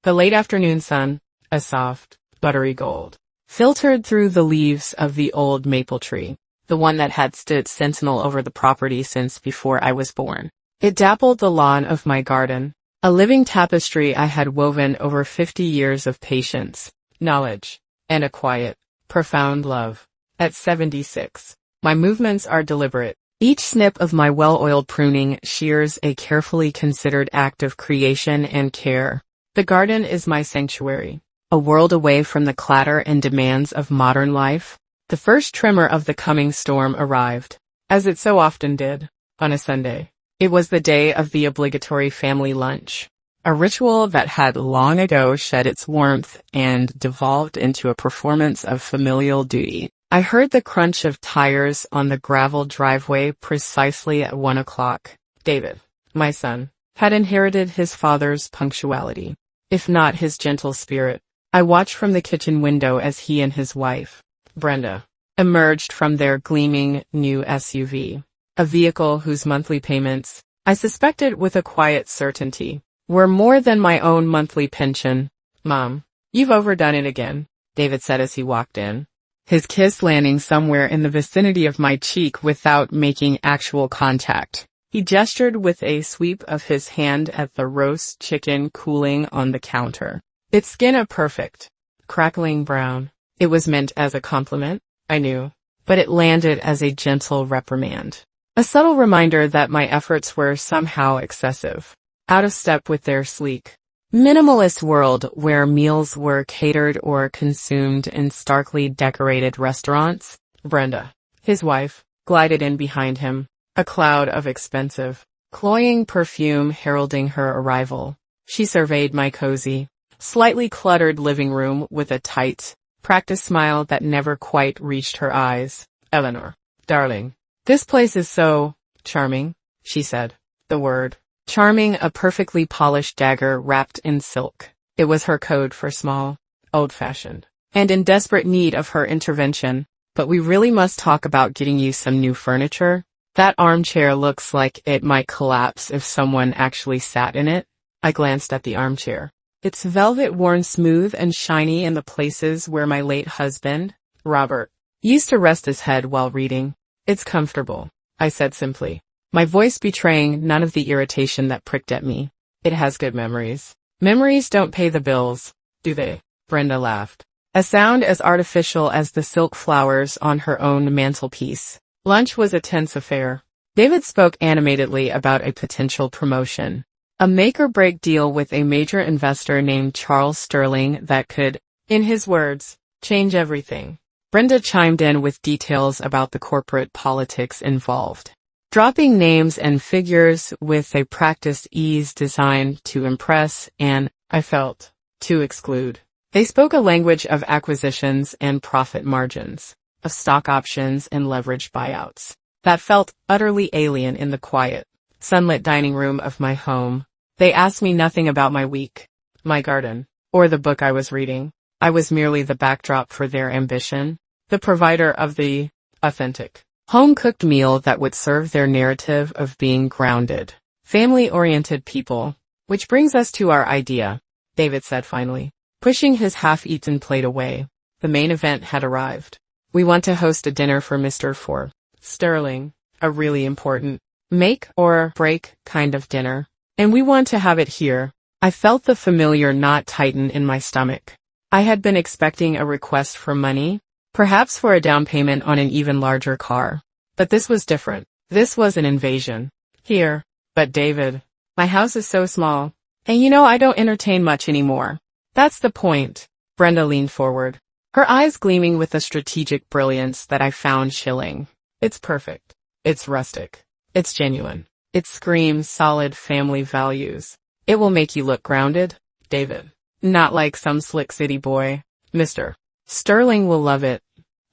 The late afternoon sun, a soft, buttery gold, filtered through the leaves of the old maple tree, the one that had stood sentinel over the property since before I was born. It dappled the lawn of my garden, a living tapestry I had woven over 50 years of patience, knowledge, and a quiet, profound love. At 76, my movements are deliberate. Each snip of my well-oiled pruning shears a carefully considered act of creation and care. The garden is my sanctuary, a world away from the clatter and demands of modern life. The first tremor of the coming storm arrived, as it so often did, on a Sunday. It was the day of the obligatory family lunch, a ritual that had long ago shed its warmth and devolved into a performance of familial duty. I heard the crunch of tires on the gravel driveway precisely at 1 o'clock. David, my son, had inherited his father's punctuality, if not his gentle spirit. I watched from the kitchen window as he and his wife, Brenda, emerged from their gleaming new SUV, a vehicle whose monthly payments, I suspected with a quiet certainty, were more than my own monthly pension. "Mom, you've overdone it again," David said as he walked in, his kiss landing somewhere in the vicinity of my cheek without making actual contact. He gestured with a sweep of his hand at the roast chicken cooling on the counter, its skin a perfect, crackling brown. It was meant as a compliment, I knew, but it landed as a gentle reprimand. A subtle reminder that my efforts were somehow excessive, out of step with their sleek, minimalist world where meals were catered or consumed in starkly decorated restaurants. Brenda, his wife, glided in behind him, a cloud of expensive, cloying perfume heralding her arrival. She surveyed my cozy, slightly cluttered living room with a tight, practiced smile that never quite reached her eyes. "Eleanor, darling, this place is so charming," she said. The word, charming, a perfectly polished dagger wrapped in silk. It was her code for small, old-fashioned, and in desperate need of her intervention. "But we really must talk about getting you some new furniture. That armchair looks like it might collapse if someone actually sat in it." I glanced at the armchair. Its velvet worn smooth and shiny in the places where my late husband, Robert, used to rest his head while reading. "It's comfortable," I said simply, my voice betraying none of the irritation that pricked at me. "It has good memories." "Memories don't pay the bills, do they?" Brenda laughed, a sound as artificial as the silk flowers on her own mantelpiece. Lunch was a tense affair. David spoke animatedly about a potential promotion, a make-or-break deal with a major investor named Charles Sterling that could, in his words, change everything. Brenda chimed in with details about the corporate politics involved, dropping names and figures with a practiced ease designed to impress and, I felt, to exclude. They spoke a language of acquisitions and profit margins, of stock options and leveraged buyouts, that felt utterly alien in the quiet, sunlit dining room of my home. They asked me nothing about my week, my garden, or the book I was reading. I was merely the backdrop for their ambition, the provider of the authentic, home-cooked meal that would serve their narrative of being grounded, family-oriented people. "Which brings us to our idea," David said finally, pushing his half-eaten plate away. The main event had arrived. "We want to host a dinner for Mr. For Sterling, a really important, make-or-break kind of dinner. And we want to have it here." I felt the familiar knot tighten in my stomach. I had been expecting a request for money, perhaps for a down payment on an even larger car. But this was different. This was an invasion. "Here." "But David, my house is so small. And I don't entertain much anymore." "That's the point." Brenda leaned forward, her eyes gleaming with a strategic brilliance that I found chilling. "It's perfect. It's rustic. It's genuine. It screams solid family values. It will make you look grounded, David. Not like some slick city boy. Mr. Sterling will love it.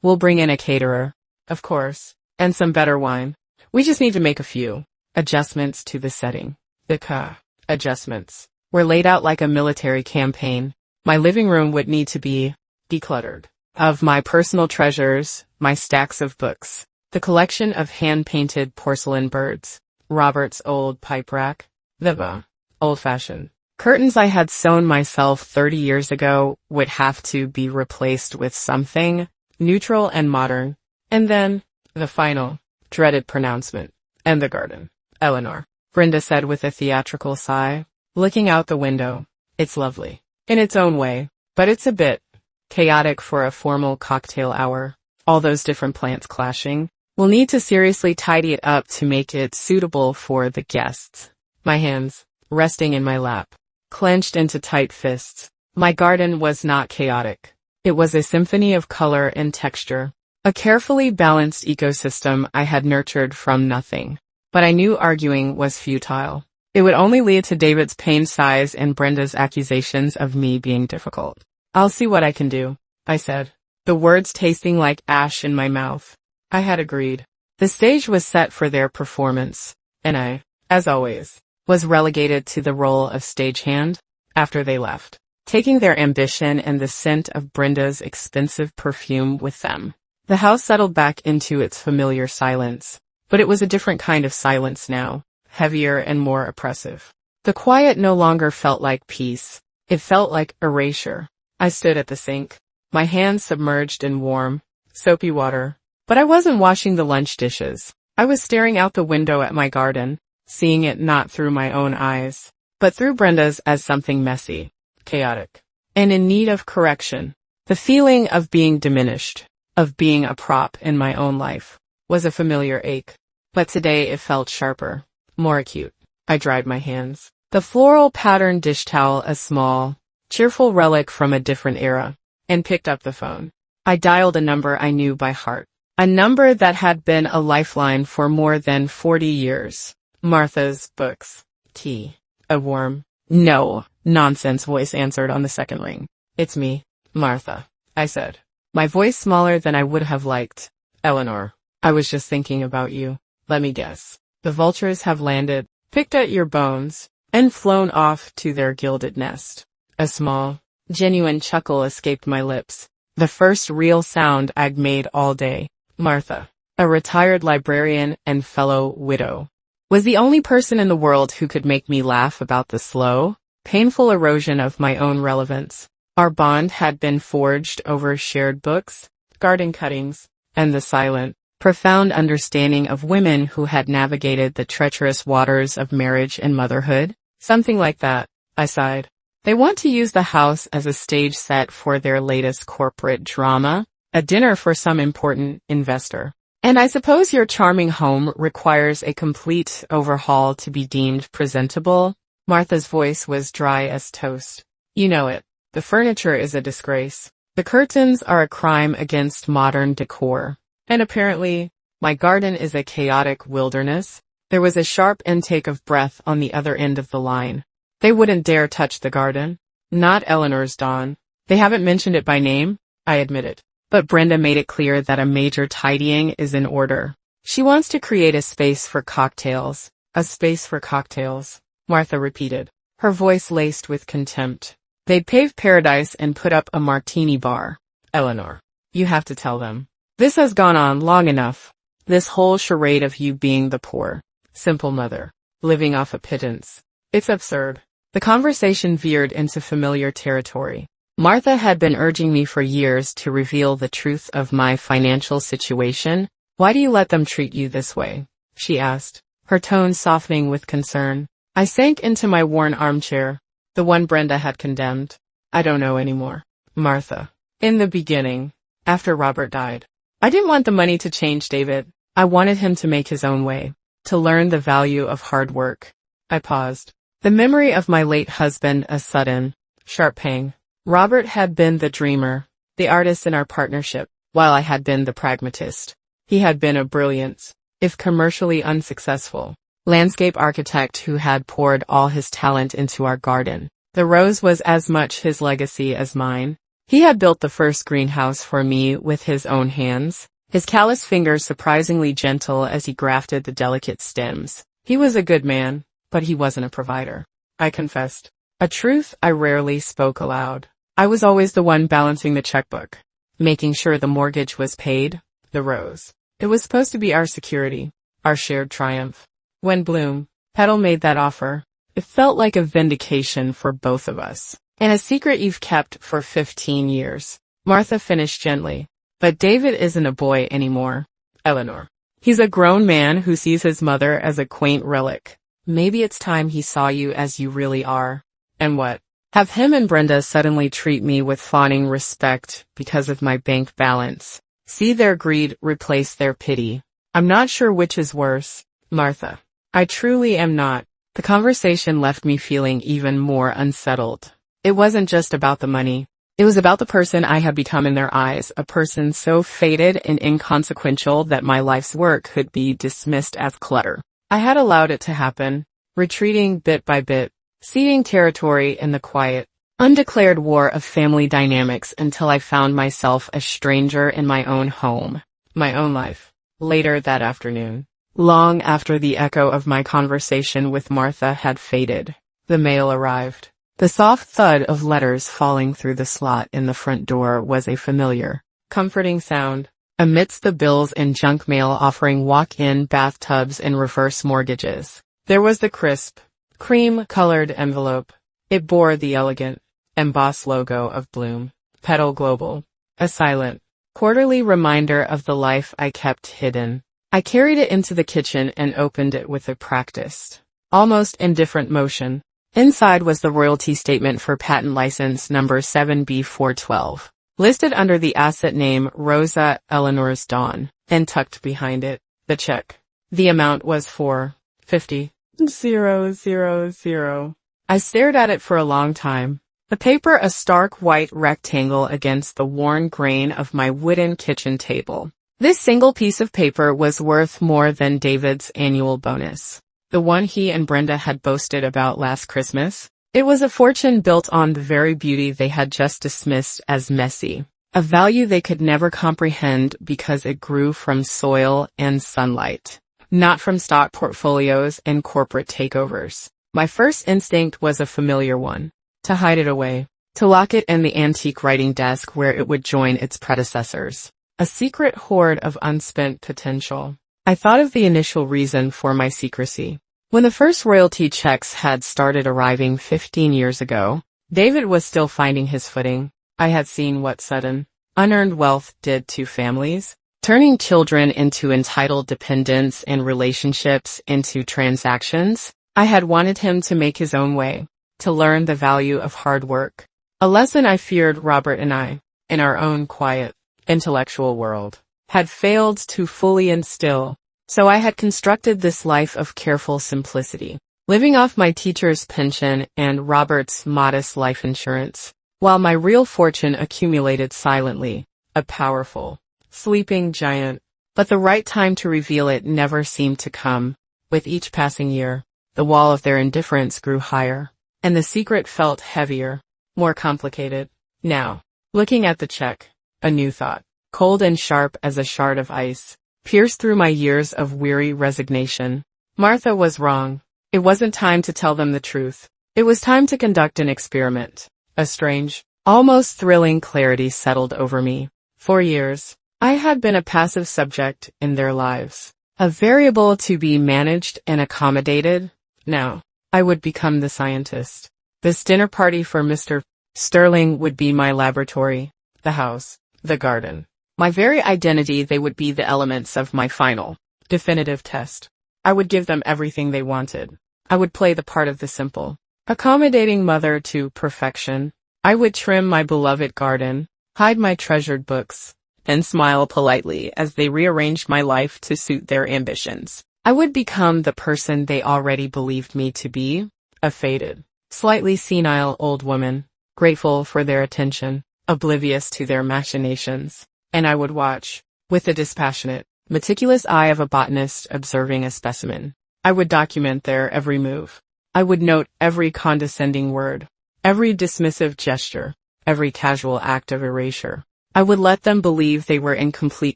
We'll bring in a caterer, of course, and some better wine. We just need to make a few adjustments to the setting." The adjustments were laid out like a military campaign. My living room would need to be decluttered of my personal treasures, my stacks of books, the collection of hand-painted porcelain birds, Robert's old pipe rack, the old-fashioned Curtains I had sewn myself 30 years ago would have to be replaced with something neutral and modern. And then, the final, dreaded pronouncement. And the garden. Eleanor. Brenda said with a theatrical sigh, looking out the window. It's lovely. In its own way, but it's a bit chaotic for a formal cocktail hour. All those different plants clashing. We'll need to seriously tidy it up to make it suitable for the guests. My hands, resting in my lap, clenched into tight fists. My garden was not chaotic. It was a symphony of color and texture. A carefully balanced ecosystem I had nurtured from nothing. But I knew arguing was futile. It would only lead to David's pain sighs and Brenda's accusations of me being difficult. I'll see what I can do, I said, the words tasting like ash in my mouth. I had agreed. The stage was set for their performance, and I, as always, was relegated to the role of stagehand after they left, taking their ambition and the scent of Brenda's expensive perfume with them. The house settled back into its familiar silence, but it was a different kind of silence now, heavier and more oppressive. The quiet no longer felt like peace. It felt like erasure. I stood at the sink, my hands submerged in warm, soapy water. But I wasn't washing the lunch dishes. I was staring out the window at my garden, seeing it not through my own eyes, but through Brenda's as something messy, chaotic, and in need of correction. The feeling of being diminished, of being a prop in my own life, was a familiar ache. But today it felt sharper, more acute. I dried my hands. The floral patterned dish towel, a small, cheerful relic from a different era, and picked up the phone. I dialed a number I knew by heart. A number that had been a lifeline for more than 40 years. Martha's books. Tea. A warm, no, nonsense voice answered on the second ring. It's me, Martha, I said, my voice smaller than I would have liked. Eleanor, I was just thinking about you. Let me guess. The vultures have landed, picked at your bones, and flown off to their gilded nest. A small, genuine chuckle escaped my lips. The first real sound I'd made all day. Martha, a retired librarian and fellow widow, was the only person in the world who could make me laugh about the slow, painful erosion of my own relevance. Our bond had been forged over shared books, garden cuttings, and the silent, profound understanding of women who had navigated the treacherous waters of marriage and motherhood. Something like that, I sighed. They want to use the house as a stage set for their latest corporate drama. A dinner for some important investor. And I suppose your charming home requires a complete overhaul to be deemed presentable. Martha's voice was dry as toast. You know it. The furniture is a disgrace. The curtains are a crime against modern decor. And apparently, my garden is a chaotic wilderness. There was a sharp intake of breath on the other end of the line. They wouldn't dare touch the garden. Not Eleanor's Dawn. They haven't mentioned it by name, I admitted. But Brenda made it clear that a major tidying is in order. She wants to create a space for cocktails. A space for cocktails, Martha repeated, her voice laced with contempt. They'd pave paradise and put up a martini bar. Eleanor, you have to tell them. This has gone on long enough. This whole charade of you being the poor, simple mother, living off a pittance. It's absurd. The conversation veered into familiar territory. Martha had been urging me for years to reveal the truth of my financial situation. Why do you let them treat you this way? She asked, her tone softening with concern. I sank into my worn armchair, the one Brenda had condemned. I don't know anymore. Martha. In the beginning, after Robert died, I didn't want the money to change David. I wanted him to make his own way, to learn the value of hard work. I paused. The memory of my late husband a sudden, sharp pang. Robert had been the dreamer, the artist in our partnership, while I had been the pragmatist. He had been a brilliant, if commercially unsuccessful, landscape architect who had poured all his talent into our garden. The rose was as much his legacy as mine. He had built the first greenhouse for me with his own hands, his callous fingers surprisingly gentle as he grafted the delicate stems. He was a good man, but he wasn't a provider, I confessed. A truth I rarely spoke aloud. I was always the one balancing the checkbook, making sure the mortgage was paid. The rose. It was supposed to be our security, our shared triumph. When Bloom, Petal made that offer, It felt like a vindication for both of us. And a secret you've kept for 15 years. Martha finished gently. But David isn't a boy anymore, Eleanor. He's a grown man who sees his mother as a quaint relic. Maybe it's time he saw you as you really are. And what? Have him and Brenda suddenly treat me with fawning respect because of my bank balance. See their greed replace their pity. I'm not sure which is worse, Martha. I truly am not. The conversation left me feeling even more unsettled. It wasn't just about the money. It was about the person I had become in their eyes, a person so faded and inconsequential that my life's work could be dismissed as clutter. I had allowed it to happen, retreating bit by bit, ceding territory in the quiet, undeclared war of family dynamics until I found myself a stranger in my own home, my own life. Later that afternoon, long after the echo of my conversation with Martha had faded, the mail arrived. The soft thud of letters falling through the slot in the front door was a familiar, comforting sound. Amidst the bills and junk mail offering walk-in bathtubs and reverse mortgages, there was the crisp, cream-colored envelope. It bore the elegant, embossed logo of Bloom, Petal Global, a silent, quarterly reminder of the life I kept hidden. I carried it into the kitchen and opened it with a practiced, almost indifferent motion. Inside was the royalty statement for patent license number 7B412, listed under the asset name Rosa Eleanor's Dawn, and tucked behind it, the check. The amount was $450,000. I stared at it for a long time. The paper a stark white rectangle against the worn grain of my wooden kitchen table. This single piece of paper was worth more than David's annual bonus. The one he and Brenda had boasted about last Christmas. It was a fortune built on the very beauty they had just dismissed as messy, a value they could never comprehend because it grew from soil and sunlight, not from stock portfolios and corporate takeovers. My first instinct was a familiar one, to hide it away, to lock it in the antique writing desk where it would join its predecessors, a secret hoard of unspent potential. I thought of the initial reason for my secrecy. When the first royalty checks had started arriving 15 years ago, David was still finding his footing. I had seen what sudden, unearned wealth did to families, turning children into entitled dependents and relationships into transactions. I had wanted him to make his own way, to learn the value of hard work, a lesson I feared Robert and I, in our own quiet, intellectual world, had failed to fully instill. So I had constructed this life of careful simplicity, living off my teacher's pension and Robert's modest life insurance, while my real fortune accumulated silently, a powerful, sleeping giant. But the right time to reveal it never seemed to come. With each passing year, the wall of their indifference grew higher, and the secret felt heavier, more complicated. Now, looking at the check, a new thought, cold and sharp as a shard of ice, pierced through my years of weary resignation. Martha was wrong. It wasn't time to tell them the truth. It was time to conduct an experiment. A strange, almost thrilling clarity settled over me. For years, I had been a passive subject in their lives, a variable to be managed and accommodated. Now, I would become the scientist. This dinner party for Mr. Sterling would be my laboratory, the house, the garden. My very identity, they would be the elements of my final, definitive test. I would give them everything they wanted. I would play the part of the simple, accommodating mother to perfection. I would trim my beloved garden, hide my treasured books, and smile politely as they rearranged my life to suit their ambitions. I would become the person they already believed me to be, a faded, slightly senile old woman, grateful for their attention, oblivious to their machinations. And I would watch, with the dispassionate, meticulous eye of a botanist observing a specimen. I would document their every move. I would note every condescending word, every dismissive gesture, every casual act of erasure. I would let them believe they were in complete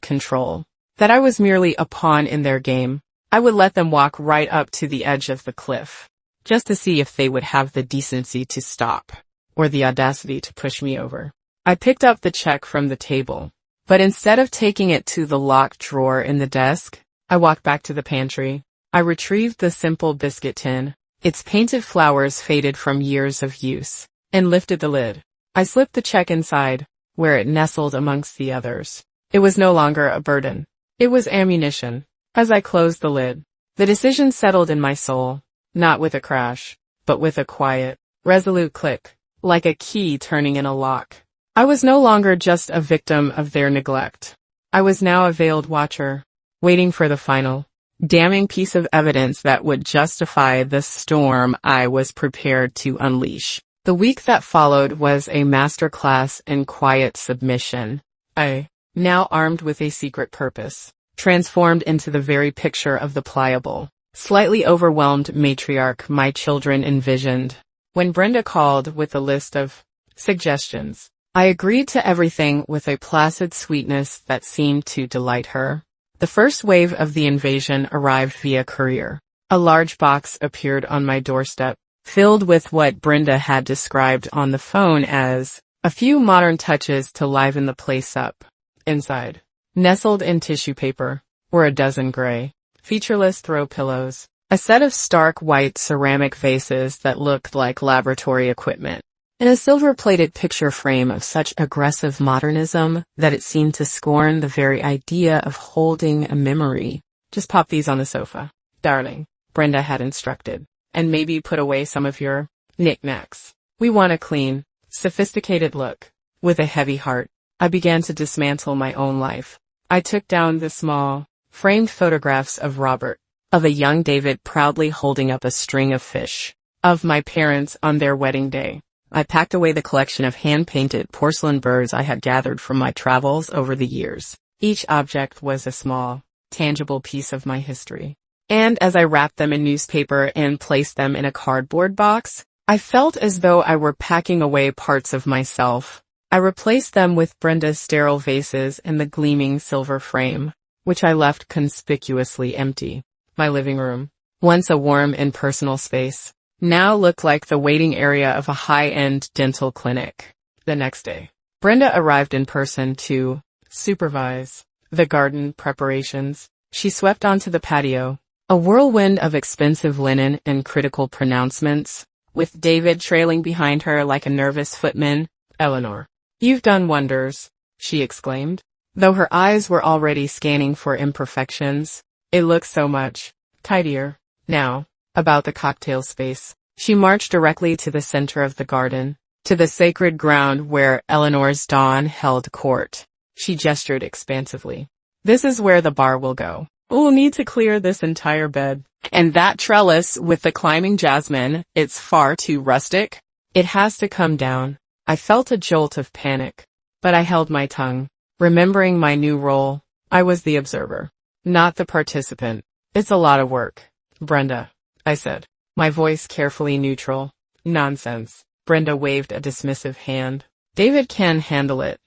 control, that I was merely a pawn in their game. I would let them walk right up to the edge of the cliff, just to see if they would have the decency to stop, or the audacity to push me over. I picked up the check from the table. But instead of taking it to the locked drawer in the desk, I walked back to the pantry. I retrieved the simple biscuit tin, Its painted flowers faded from years of use, and lifted the lid. I slipped the check inside, where it nestled amongst the others. It was no longer a burden. It was ammunition. As I closed the lid, the decision settled in my soul, not with a crash, but with a quiet, resolute click, like a key turning in a lock. I was no longer just a victim of their neglect. I was now a veiled watcher, waiting for the final, damning piece of evidence that would justify the storm I was prepared to unleash. The week that followed was a masterclass in quiet submission. I, now armed with a secret purpose, transformed into the very picture of the pliable, slightly overwhelmed matriarch my children envisioned. When Brenda called with a list of suggestions, I agreed to everything with a placid sweetness that seemed to delight her. The first wave of the invasion arrived via courier. A large box appeared on my doorstep, filled with what Brenda had described on the phone as a few modern touches to liven the place up. Inside, nestled in tissue paper, were a dozen gray, featureless throw pillows, a set of stark white ceramic vases that looked like laboratory equipment, and a silver-plated picture frame of such aggressive modernism that it seemed to scorn the very idea of holding a memory. Just pop these on the sofa, darling, Brenda had instructed, and maybe put away some of your knickknacks. We want a clean, sophisticated look. With a heavy heart, I began to dismantle my own life. I took down the small, framed photographs of Robert, of a young David proudly holding up a string of fish, of my parents on their wedding day. I packed away the collection of hand-painted porcelain birds I had gathered from my travels over the years. Each object was a small, tangible piece of my history. And as I wrapped them in newspaper and placed them in a cardboard box, I felt as though I were packing away parts of myself. I replaced them with Brenda's sterile vases and the gleaming silver frame, which I left conspicuously empty. My living room, once a warm and personal space, now looked like the waiting area of a high-end dental clinic. The next day, Brenda arrived in person to supervise the garden preparations. She swept onto the patio, a whirlwind of expensive linen and critical pronouncements, with David trailing behind her like a nervous footman. "Eleanor, you've done wonders," she exclaimed. Though her eyes were already scanning for imperfections, it looked so much tidier now. About the cocktail space, she marched directly to the center of the garden, to the sacred ground where Eleanor's dawn held court. She gestured expansively. "This is where the bar will go. We'll need to clear this entire bed. And that trellis with the climbing jasmine, it's far too rustic. It has to come down." I felt a jolt of panic, but I held my tongue, remembering my new role. I was the observer, not the participant. "It's a lot of work, Brenda," I said, my voice carefully neutral. "Nonsense." Brenda waved a dismissive hand. "David can handle it.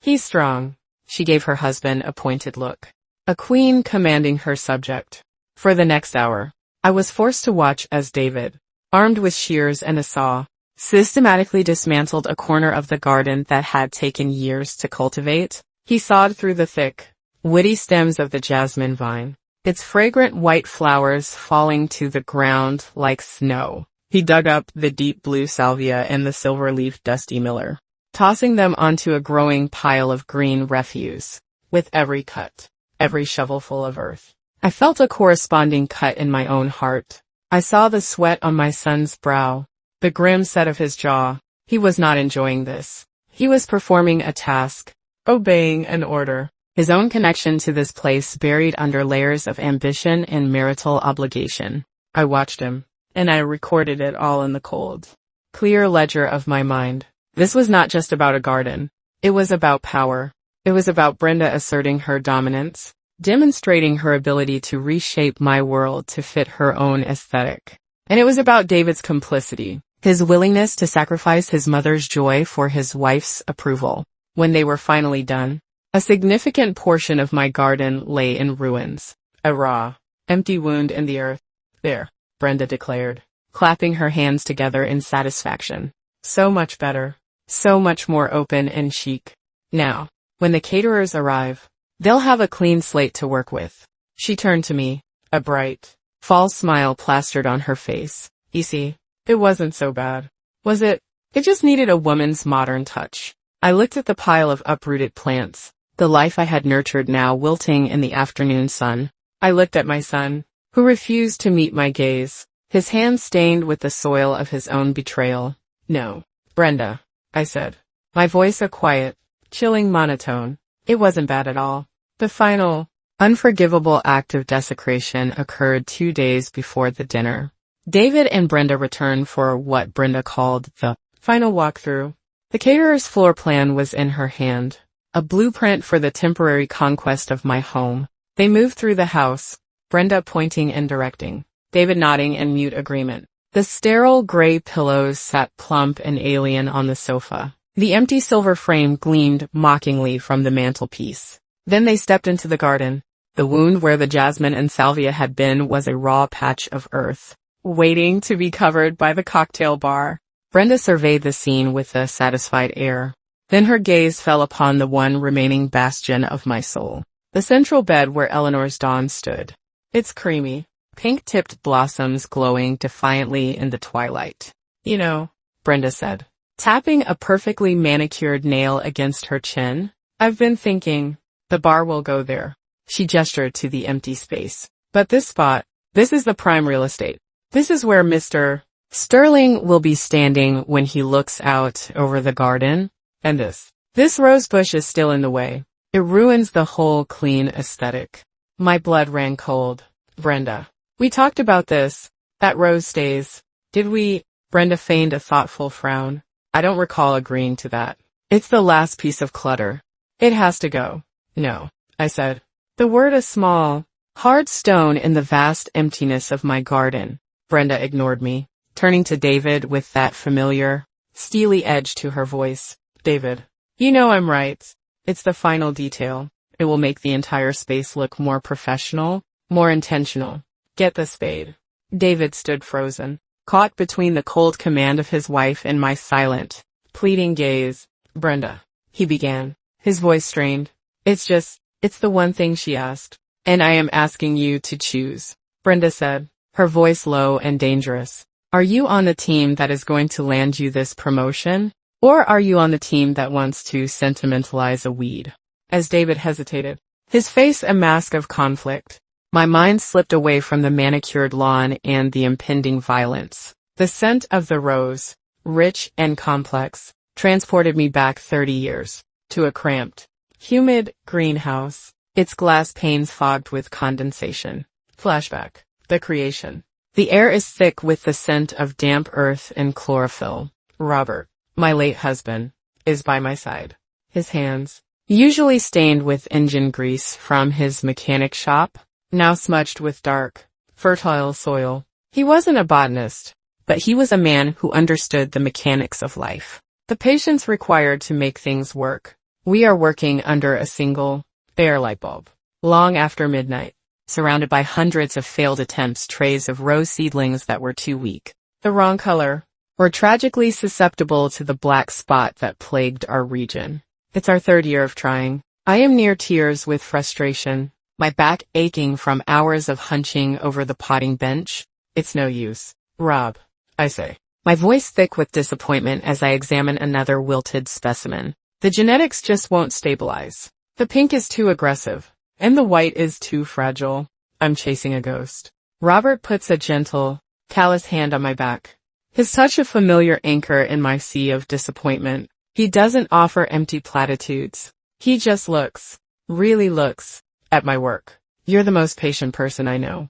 He's strong." She gave her husband a pointed look. A queen commanding her subject. For the next hour, I was forced to watch as David, armed with shears and a saw, systematically dismantled a corner of the garden that had taken years to cultivate. He sawed through the thick, woody stems of the jasmine vine, its fragrant white flowers falling to the ground like snow. He dug up the deep blue salvia and the silver-leafed dusty miller, tossing them onto a growing pile of green refuse. With every cut, every shovelful of earth, I felt a corresponding cut in my own heart. I saw the sweat on my son's brow, the grim set of his jaw. He was not enjoying this. He was performing a task, obeying an order. His own connection to this place buried under layers of ambition and marital obligation. I watched him, and I recorded it all in the cold, clear ledger of my mind. This was not just about a garden. It was about power. It was about Brenda asserting her dominance, demonstrating her ability to reshape my world to fit her own aesthetic. And it was about David's complicity, his willingness to sacrifice his mother's joy for his wife's approval. When they were finally done, a significant portion of my garden lay in ruins, a raw, empty wound in the earth. "There," Brenda declared, clapping her hands together in satisfaction. "So much better, so much more open and chic. Now, when the caterers arrive, they'll have a clean slate to work with." She turned to me, a bright, false smile plastered on her face. You see, it wasn't so bad. Was it? It just needed a woman's modern touch. I looked at the pile of uprooted plants, the life I had nurtured now wilting in the afternoon sun. I looked at my son, who refused to meet my gaze, his hands stained with the soil of his own betrayal. No, Brenda, I said, my voice a quiet, chilling monotone. It wasn't bad at all. The final, unforgivable act of desecration occurred 2 days before the dinner. David and Brenda returned for what Brenda called the final walkthrough. The caterer's floor plan was in her hand, a blueprint for the temporary conquest of my home. They moved through the house, Brenda pointing and directing, David nodding in mute agreement. The sterile gray pillows sat plump and alien on the sofa. The empty silver frame gleamed mockingly from the mantelpiece. Then they stepped into the garden. The wound where the jasmine and salvia had been was a raw patch of earth, waiting to be covered by the cocktail bar. Brenda surveyed the scene with a satisfied air. Then her gaze fell upon the one remaining bastion of my soul, the central bed where Eleanor's dawn stood. Its creamy, pink-tipped blossoms glowing defiantly in the twilight. You know, Brenda said, tapping a perfectly manicured nail against her chin, I've been thinking, the bar will go there. She gestured to the empty space. But this spot, this is the prime real estate. This is where Mr. Sterling will be standing when he looks out over the garden. And this rose bush is still in the way. It ruins the whole clean aesthetic. My blood ran cold. Brenda, we talked about this. That rose stays. Did we? Brenda feigned a thoughtful frown. I don't recall agreeing to that. It's the last piece of clutter. It has to go. No, I said. The word a small, hard stone in the vast emptiness of my garden. Brenda ignored me, turning to David with that familiar, steely edge to her voice. David, you know I'm right. It's the final detail. It will make the entire space look more professional, more intentional. Get the spade. David stood frozen, caught between the cold command of his wife and my silent, pleading gaze. Brenda, he began, his voice strained. It's the one thing she asked. And I am asking you to choose. Brenda said, her voice low and dangerous. Are you on the team that is going to land you this promotion? Or are you on the team that wants to sentimentalize a weed? As David hesitated, his face a mask of conflict, my mind slipped away from the manicured lawn and the impending violence. The scent of the rose, rich and complex, transported me back 30 years, to a cramped, humid greenhouse, its glass panes fogged with condensation. Flashback. The creation. The air is thick with the scent of damp earth and chlorophyll. Robert, my late husband, is by my side. His hands, usually stained with engine grease from his mechanic shop, now smudged with dark, fertile soil. He wasn't a botanist, but he was a man who understood the mechanics of life, the patience required to make things work. We are working under a single, bare light bulb. Long after midnight, surrounded by hundreds of failed attempts, trays of rose seedlings that were too weak, the wrong color, or tragically susceptible to the black spot that plagued our region. It's our 3rd year of trying. I am near tears with frustration, my back aching from hours of hunching over the potting bench. It's no use. Rob, I say, my voice thick with disappointment as I examine another wilted specimen. The genetics just won't stabilize. The pink is too aggressive, and the white is too fragile. I'm chasing a ghost. Robert puts a gentle, callous hand on my back, his touch a familiar anchor in my sea of disappointment. He doesn't offer empty platitudes. He just looks, really looks, at my work. You're the most patient person I know.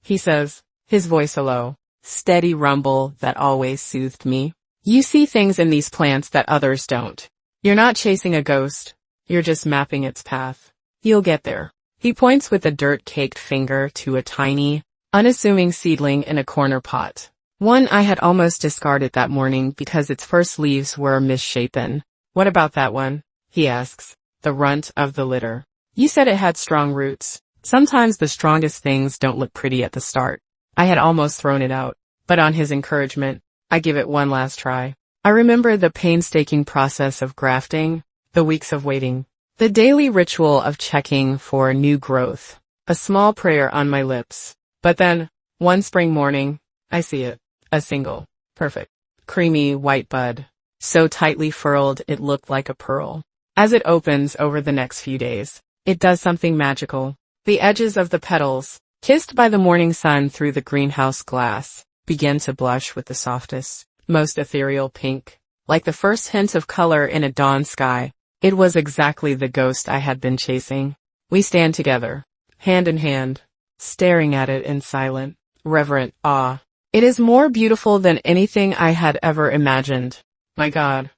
He says, his voice a low, steady rumble that always soothed me. You see things in these plants that others don't. You're not chasing a ghost. You're just mapping its path. You'll get there. He points with a dirt-caked finger to a tiny, unassuming seedling in a corner pot. One I had almost discarded that morning because its first leaves were misshapen. What about that one? He asks, the runt of the litter. You said it had strong roots. Sometimes the strongest things don't look pretty at the start. I had almost thrown it out, but on his encouragement, I give it one last try. I remember the painstaking process of grafting, the weeks of waiting, the daily ritual of checking for new growth, a small prayer on my lips. But then, one spring morning, I see it. A single. Perfect. Creamy white bud. So tightly furled it looked like a pearl. As it opens over the next few days, it does something magical. The edges of the petals, kissed by the morning sun through the greenhouse glass, begin to blush with the softest, most ethereal pink. Like the first hint of color in a dawn sky, it was exactly the ghost I had been chasing. We stand together, hand in hand, staring at it in silent, reverent awe. It is more beautiful than anything I had ever imagined. My God,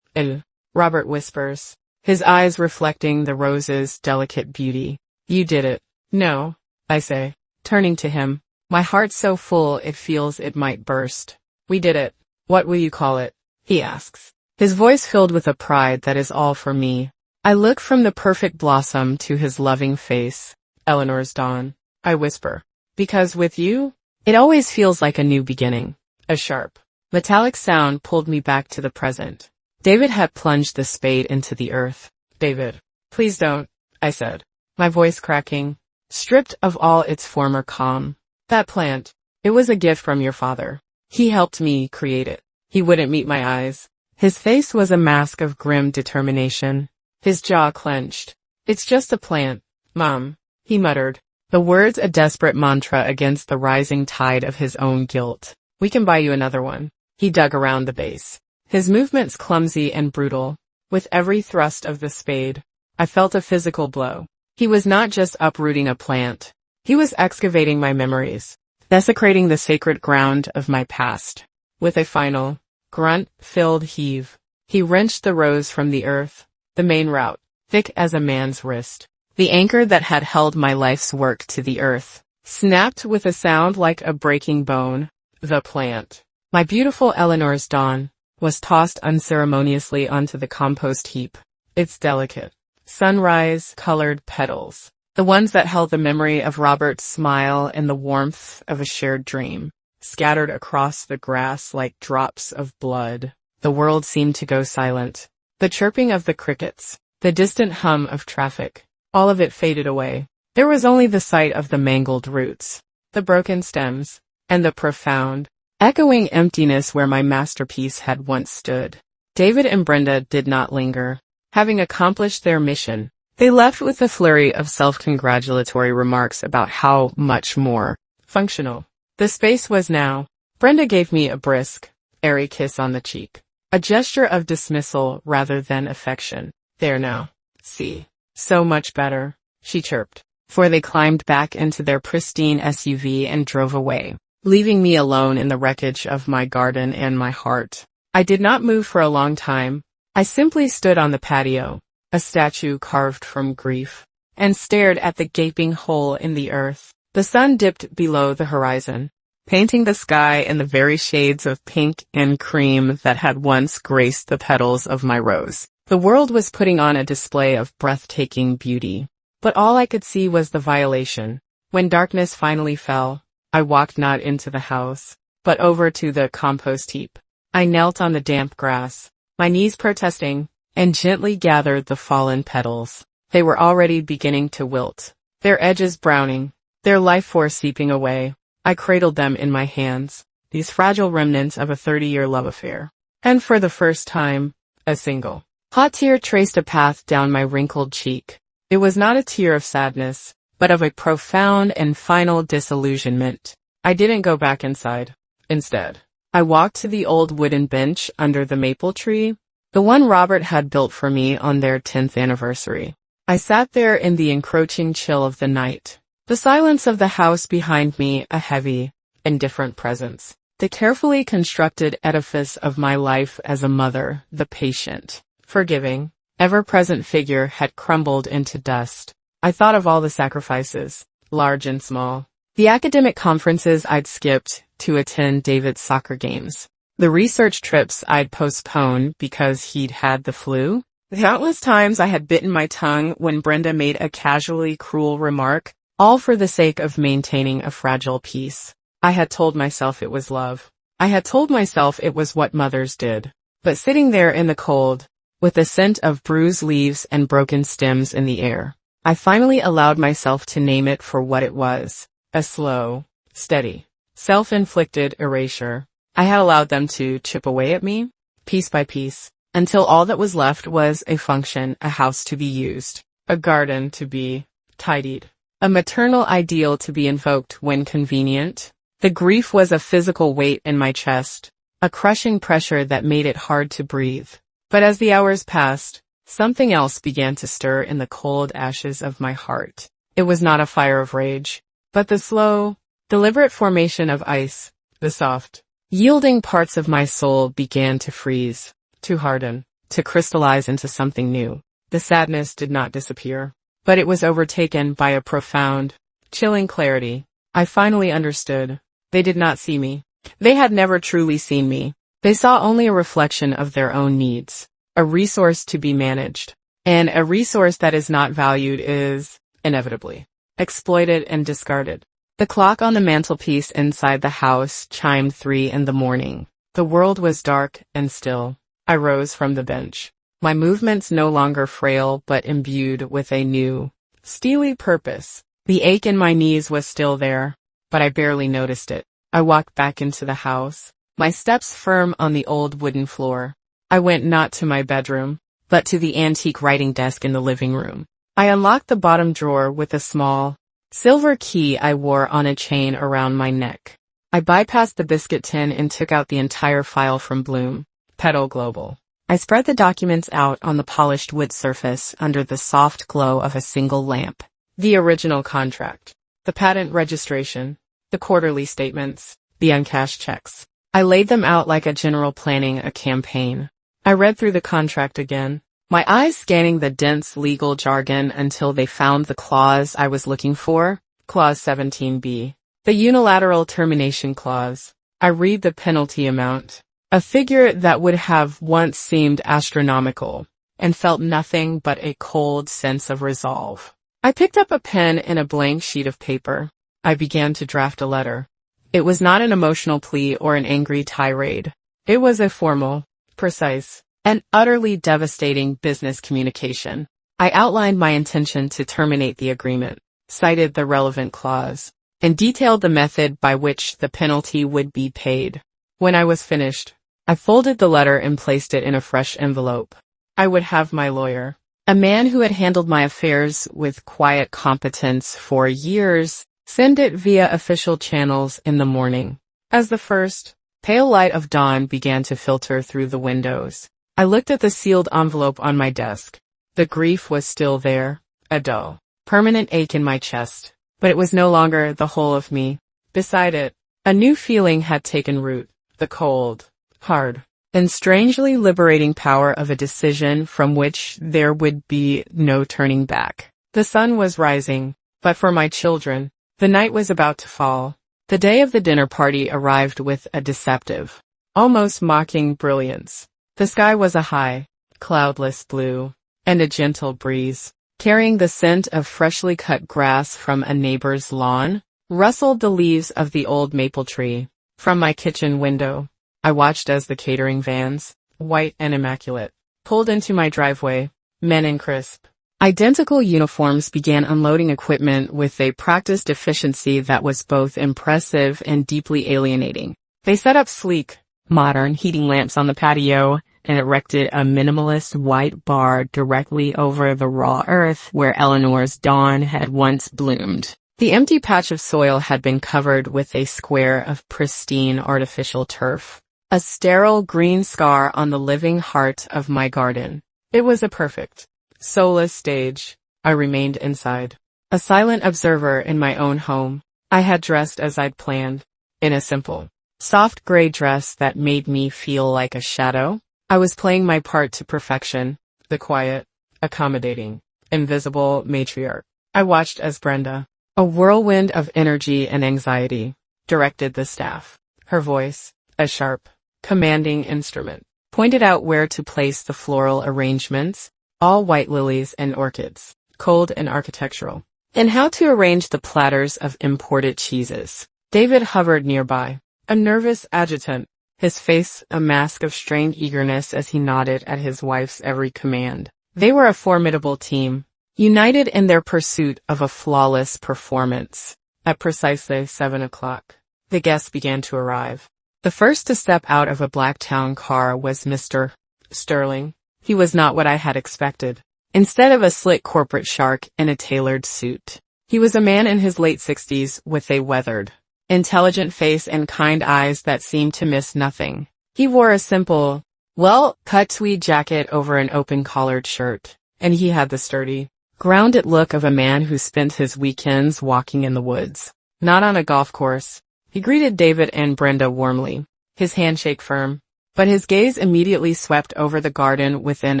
Robert whispers, his eyes reflecting the rose's delicate beauty. You did it. No, I say, turning to him, my heart so full it feels it might burst. We did it. What will you call it? He asks, his voice filled with a pride that is all for me. I look from the perfect blossom to his loving face. Eleanor's dawn, I whisper, because with you, it always feels like a new beginning. A sharp, metallic sound pulled me back to the present. David had plunged the spade into the earth. David, please don't, I said, my voice cracking, stripped of all its former calm. That plant, it was a gift from your father. He helped me create it. He wouldn't meet my eyes. His face was a mask of grim determination. His jaw clenched. It's just a plant, Mom, he muttered, the words a desperate mantra against the rising tide of his own guilt. We can buy you another one. He dug around the base, his movements clumsy and brutal. With every thrust of the spade, I felt a physical blow. He was not just uprooting a plant. He was excavating my memories, desecrating the sacred ground of my past. With a final, grunt-filled heave, he wrenched the rose from the earth, the main root, thick as a man's wrist. The anchor that had held my life's work to the earth, snapped with a sound like a breaking bone. The plant, my beautiful Eleanor's dawn, was tossed unceremoniously onto the compost heap. Its delicate, sunrise-colored petals, the ones that held the memory of Robert's smile and the warmth of a shared dream, scattered across the grass like drops of blood. The world seemed to go silent. The chirping of the crickets, the distant hum of traffic, all of it faded away. There was only the sight of the mangled roots, the broken stems, and the profound, echoing emptiness where my masterpiece had once stood. David and Brenda did not linger. Having accomplished their mission, they left with a flurry of self-congratulatory remarks about how much more functional the space was now. Brenda gave me a brisk, airy kiss on the cheek, a gesture of dismissal rather than affection. There now. See. So much better, she chirped, for they climbed back into their pristine SUV and drove away, leaving me alone in the wreckage of my garden and my heart. I did not move for a long time. I simply stood on the patio, a statue carved from grief, and stared at the gaping hole in the earth. The sun dipped below the horizon, painting the sky in the very shades of pink and cream that had once graced the petals of my rose. The world was putting on a display of breathtaking beauty, but all I could see was the violation. When darkness finally fell, I walked not into the house, but over to the compost heap. I knelt on the damp grass, my knees protesting, and gently gathered the fallen petals. They were already beginning to wilt, their edges browning, their life force seeping away. I cradled them in my hands, these fragile remnants of a 30-year love affair. And for the first time, a single hot tear traced a path down my wrinkled cheek. It was not a tear of sadness, but of a profound and final disillusionment. I didn't go back inside. Instead, I walked to the old wooden bench under the maple tree, the one Robert had built for me on their 10th anniversary. I sat there in the encroaching chill of the night, the silence of the house behind me a heavy, indifferent presence, the carefully constructed edifice of my life as a mother, the patient, forgiving, ever-present figure had crumbled into dust. I thought of all the sacrifices, large and small. The academic conferences I'd skipped to attend David's soccer games. The research trips I'd postponed because he'd had the flu. The countless times I had bitten my tongue when Brenda made a casually cruel remark, all for the sake of maintaining a fragile peace. I had told myself it was love. I had told myself it was what mothers did. But sitting there in the cold, with the scent of bruised leaves and broken stems in the air, I finally allowed myself to name it for what it was. A slow, steady, self-inflicted erasure. I had allowed them to chip away at me, piece by piece, until all that was left was a function, a house to be used, a garden to be tidied, a maternal ideal to be invoked when convenient. The grief was a physical weight in my chest, a crushing pressure that made it hard to breathe. But as the hours passed, something else began to stir in the cold ashes of my heart. It was not a fire of rage, but the slow, deliberate formation of ice. The soft, yielding parts of my soul began to freeze, to harden, to crystallize into something new. The sadness did not disappear, but it was overtaken by a profound, chilling clarity. I finally understood. They did not see me. They had never truly seen me. They saw only a reflection of their own needs, a resource to be managed, and a resource that is not valued is, inevitably, exploited and discarded. The clock on the mantelpiece inside the house chimed 3 in the morning. The world was dark and still. I rose from the bench, my movements no longer frail but imbued with a new, steely purpose. The ache in my knees was still there, but I barely noticed it. I walked back into the house, my steps firm on the old wooden floor. I went not to my bedroom, but to the antique writing desk in the living room. I unlocked the bottom drawer with a small, silver key I wore on a chain around my neck. I bypassed the biscuit tin and took out the entire file from Bloom, Petal Global. I spread the documents out on the polished wood surface under the soft glow of a single lamp. The original contract, the patent registration, the quarterly statements, the uncashed checks. I laid them out like a general planning a campaign. I read through the contract again, my eyes scanning the dense legal jargon until they found the clause I was looking for, Clause 17b, the unilateral termination clause. I read the penalty amount, a figure that would have once seemed astronomical, and felt nothing but a cold sense of resolve. I picked up a pen and a blank sheet of paper. I began to draft a letter. It was not an emotional plea or an angry tirade. It was a formal, precise, and utterly devastating business communication. I outlined my intention to terminate the agreement, cited the relevant clause, and detailed the method by which the penalty would be paid. When I was finished, I folded the letter and placed it in a fresh envelope. I would have my lawyer, a man who had handled my affairs with quiet competence for years, send it via official channels in the morning. As the first, pale light of dawn began to filter through the windows, I looked at the sealed envelope on my desk. The grief was still there, a dull, permanent ache in my chest, but it was no longer the whole of me. Beside it, a new feeling had taken root, the cold, hard, and strangely liberating power of a decision from which there would be no turning back. The sun was rising, but for my children, the night was about to fall. The day of the dinner party arrived with a deceptive, almost mocking brilliance. The sky was a high, cloudless blue, and a gentle breeze, carrying the scent of freshly cut grass from a neighbor's lawn, rustled the leaves of the old maple tree. From my kitchen window, I watched as the catering vans, white and immaculate, pulled into my driveway. Men in crisp, identical uniforms began unloading equipment with a practiced efficiency that was both impressive and deeply alienating. They set up sleek, modern heating lamps on the patio and erected a minimalist white bar directly over the raw earth where Eleanor's dawn had once bloomed. The empty patch of soil had been covered with a square of pristine artificial turf, a sterile green scar on the living heart of my garden. It was a perfect, soulless stage. I remained inside, a silent observer in my own home. I had dressed as I'd planned, in a simple, soft gray dress that made me feel like a shadow. I was playing my part to perfection, the quiet, accommodating, invisible matriarch. I watched as Brenda, a whirlwind of energy and anxiety, directed the staff. Her voice, a sharp, commanding instrument, pointed out where to place the floral arrangements, all white lilies and orchids, cold and architectural, and how to arrange the platters of imported cheeses. David hovered nearby, a nervous adjutant, his face a mask of strained eagerness as he nodded at his wife's every command. They were a formidable team, united in their pursuit of a flawless performance. At precisely 7 o'clock, The guests began to arrive. The first to step out of a black town car was Mr. Sterling. He was not what I had expected. Instead of a slick corporate shark in a tailored suit, he was a man in his late 60s with a weathered, intelligent face and kind eyes that seemed to miss nothing. He wore a simple, well-cut tweed jacket over an open-collared shirt, and he had the sturdy, grounded look of a man who spent his weekends walking in the woods, not on a golf course. He greeted David and Brenda warmly, his handshake firm, but his gaze immediately swept over the garden with an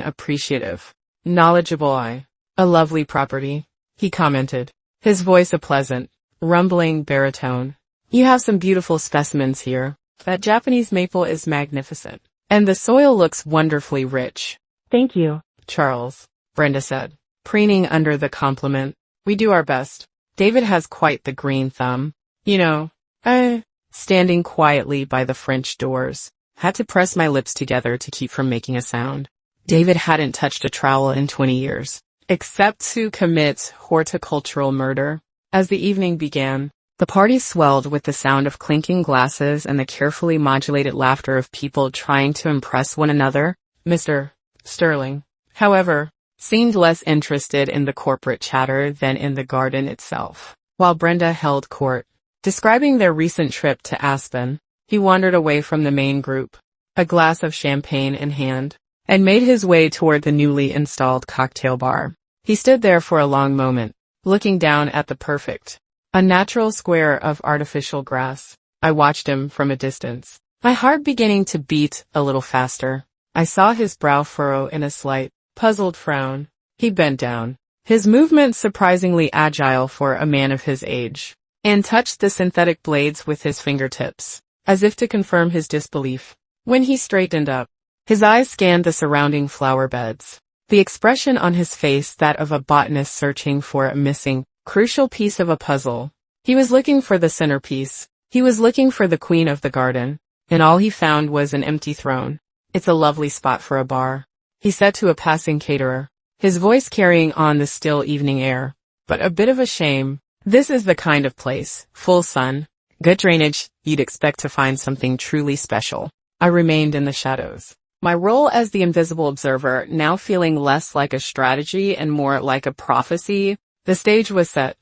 appreciative, knowledgeable eye. "A lovely property," he commented, his voice a pleasant, rumbling baritone. "You have some beautiful specimens here. That Japanese maple is magnificent, and the soil looks wonderfully rich." "Thank you, Charles," Brenda said, preening under the compliment. "We do our best. David has quite the green thumb. You know, I, standing quietly by the French doors, had to press my lips together to keep from making a sound. David hadn't touched a trowel in 20 years, except to commit horticultural murder. As the evening began, the party swelled with the sound of clinking glasses and the carefully modulated laughter of people trying to impress one another. Mr. Sterling, however, seemed less interested in the corporate chatter than in the garden itself. While Brenda held court, describing their recent trip to Aspen, he wandered away from the main group, a glass of champagne in hand, and made his way toward the newly installed cocktail bar. He stood there for a long moment, looking down at the perfect, unnatural square of artificial grass. I watched him from a distance, my heart beginning to beat a little faster. I saw his brow furrow in a slight, puzzled frown. He bent down, his movements surprisingly agile for a man of his age, and touched the synthetic blades with his fingertips, as if to confirm his disbelief. When he straightened up, his eyes scanned the surrounding flower beds, the expression on his face that of a botanist searching for a missing, crucial piece of a puzzle. He was looking for the centerpiece. He was looking for the queen of the garden, and all he found was an empty throne. "It's a lovely spot for a bar," he said to a passing caterer, his voice carrying on the still evening air. "But a bit of a shame. This is the kind of place, full sun, good drainage, you'd expect to find something truly special." I remained in the shadows, my role as the invisible observer now feeling less like a strategy and more like a prophecy. The stage was set.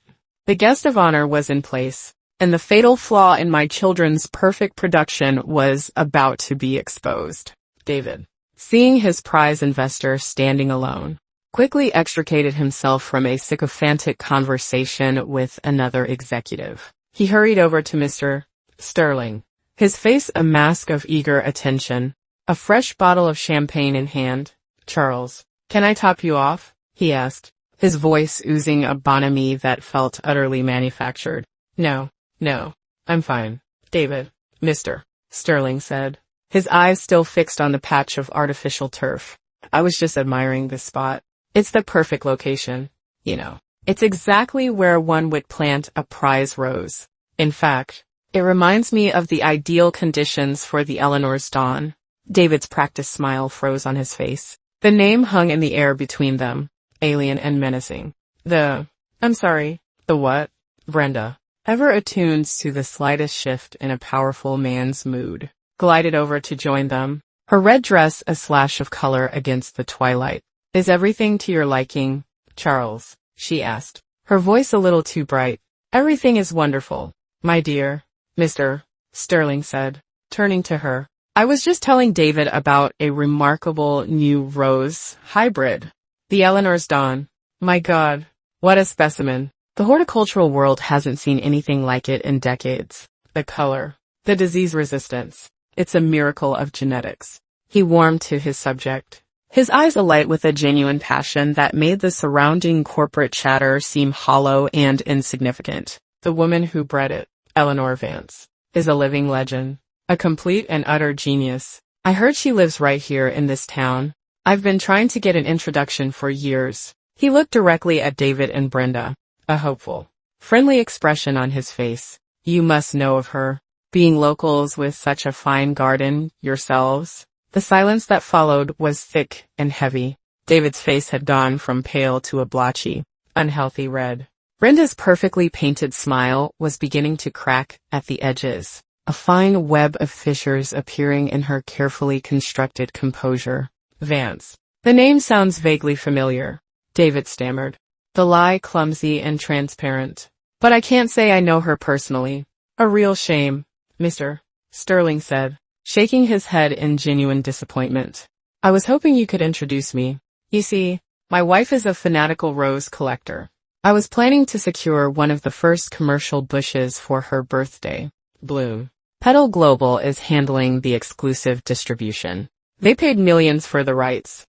The guest of honor was in place, and the fatal flaw in my children's perfect production was about to be exposed. David, seeing his prize investor standing alone, quickly extricated himself from a sycophantic conversation with another executive. He hurried over to Mr. Sterling, his face a mask of eager attention, a fresh bottle of champagne in hand. "Charles, can I top you off?" he asked, his voice oozing a bonhomie that felt utterly manufactured. No, I'm fine, David," Mr. Sterling said, his eyes still fixed on the patch of artificial turf. "I was just admiring this spot. It's the perfect location, you know. It's exactly where one would plant a prize rose. In fact, it reminds me of the ideal conditions for the Eleanor's dawn." David's practiced smile froze on his face. The name hung in the air between them, alien and menacing. I'm sorry, the what? Brenda, ever attuned to the slightest shift in a powerful man's mood, glided over to join them, her red dress a slash of color against the twilight. "Is everything to your liking, Charles?" she asked, her voice a little too bright. "Everything is wonderful, my dear," Mr. Sterling said, turning to her. "I was just telling David about a remarkable new rose hybrid. The Eleanor's Dawn. My God, what a specimen. The horticultural world hasn't seen anything like it in decades. The color, the disease resistance. It's a miracle of genetics." He warmed to his subject, his eyes alight with a genuine passion that made the surrounding corporate chatter seem hollow and insignificant. "The woman who bred it, Eleanor Vance, is a living legend, a complete and utter genius. I heard she lives right here in this town. I've been trying to get an introduction for years." He looked directly at David and Brenda, a hopeful, friendly expression on his face. "You must know of her, being locals with such a fine garden yourselves." The silence that followed was thick and heavy. David's face had gone from pale to a blotchy, unhealthy red. Brenda's perfectly painted smile was beginning to crack at the edges, a fine web of fissures appearing in her carefully constructed composure. Vance. The name sounds vaguely familiar, David stammered. The lie clumsy and transparent. But I can't say I know her personally. A real shame, Mr. Sterling said, shaking his head in genuine disappointment. I was hoping you could introduce me. You see, my wife is a fanatical rose collector. I was planning to secure one of the first commercial bushes for her birthday. Bloom. Petal Global is handling the exclusive distribution. They paid millions for the rights.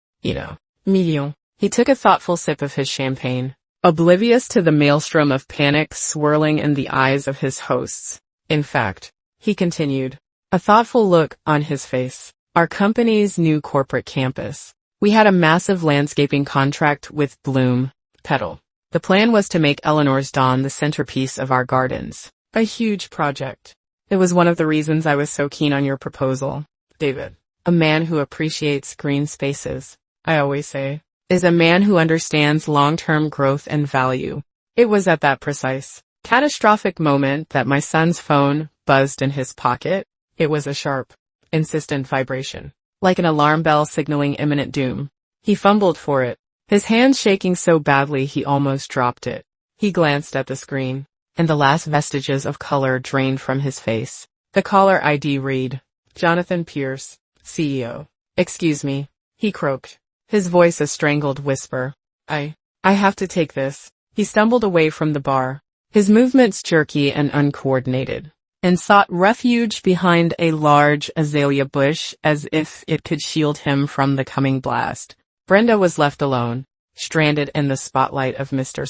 Million. He took a thoughtful sip of his champagne, oblivious to the maelstrom of panic swirling in the eyes of his hosts. In fact, he continued, a thoughtful look on his face. Our company's new corporate campus. We had a massive landscaping contract with Bloom. Petal. The plan was to make Eleanor's Dawn the centerpiece of our gardens. A huge project. It was one of the reasons I was so keen on your proposal. David. A man who appreciates green spaces, I always say, is a man who understands long-term growth and value. It was at that precise, catastrophic moment that my son's phone buzzed in his pocket. It was a sharp, insistent vibration, like an alarm bell signaling imminent doom. He fumbled for it, his hands shaking so badly he almost dropped it. He glanced at the screen, and the last vestiges of color drained from his face. The caller ID read, Jonathan Pierce, CEO. Excuse me, he croaked, his voice a strangled whisper. I have to take this. He stumbled away from the bar, his movements jerky and uncoordinated, and sought refuge behind a large azalea bush as if it could shield him from the coming blast. Brenda was left alone, stranded in the spotlight of Mr.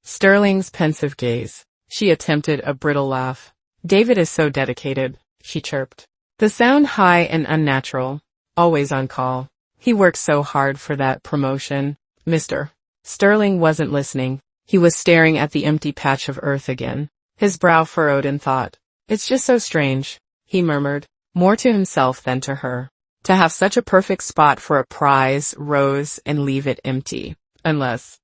Sterling's pensive gaze. She attempted a brittle laugh. David is so dedicated, she chirped. The sound high and unnatural, always on call. He worked so hard for that promotion. Mr. Sterling wasn't listening. He was staring at the empty patch of earth again, his brow furrowed in thought. It's just so strange, he murmured, more to himself than to her. To have such a perfect spot for a prize rose and leave it empty. Unless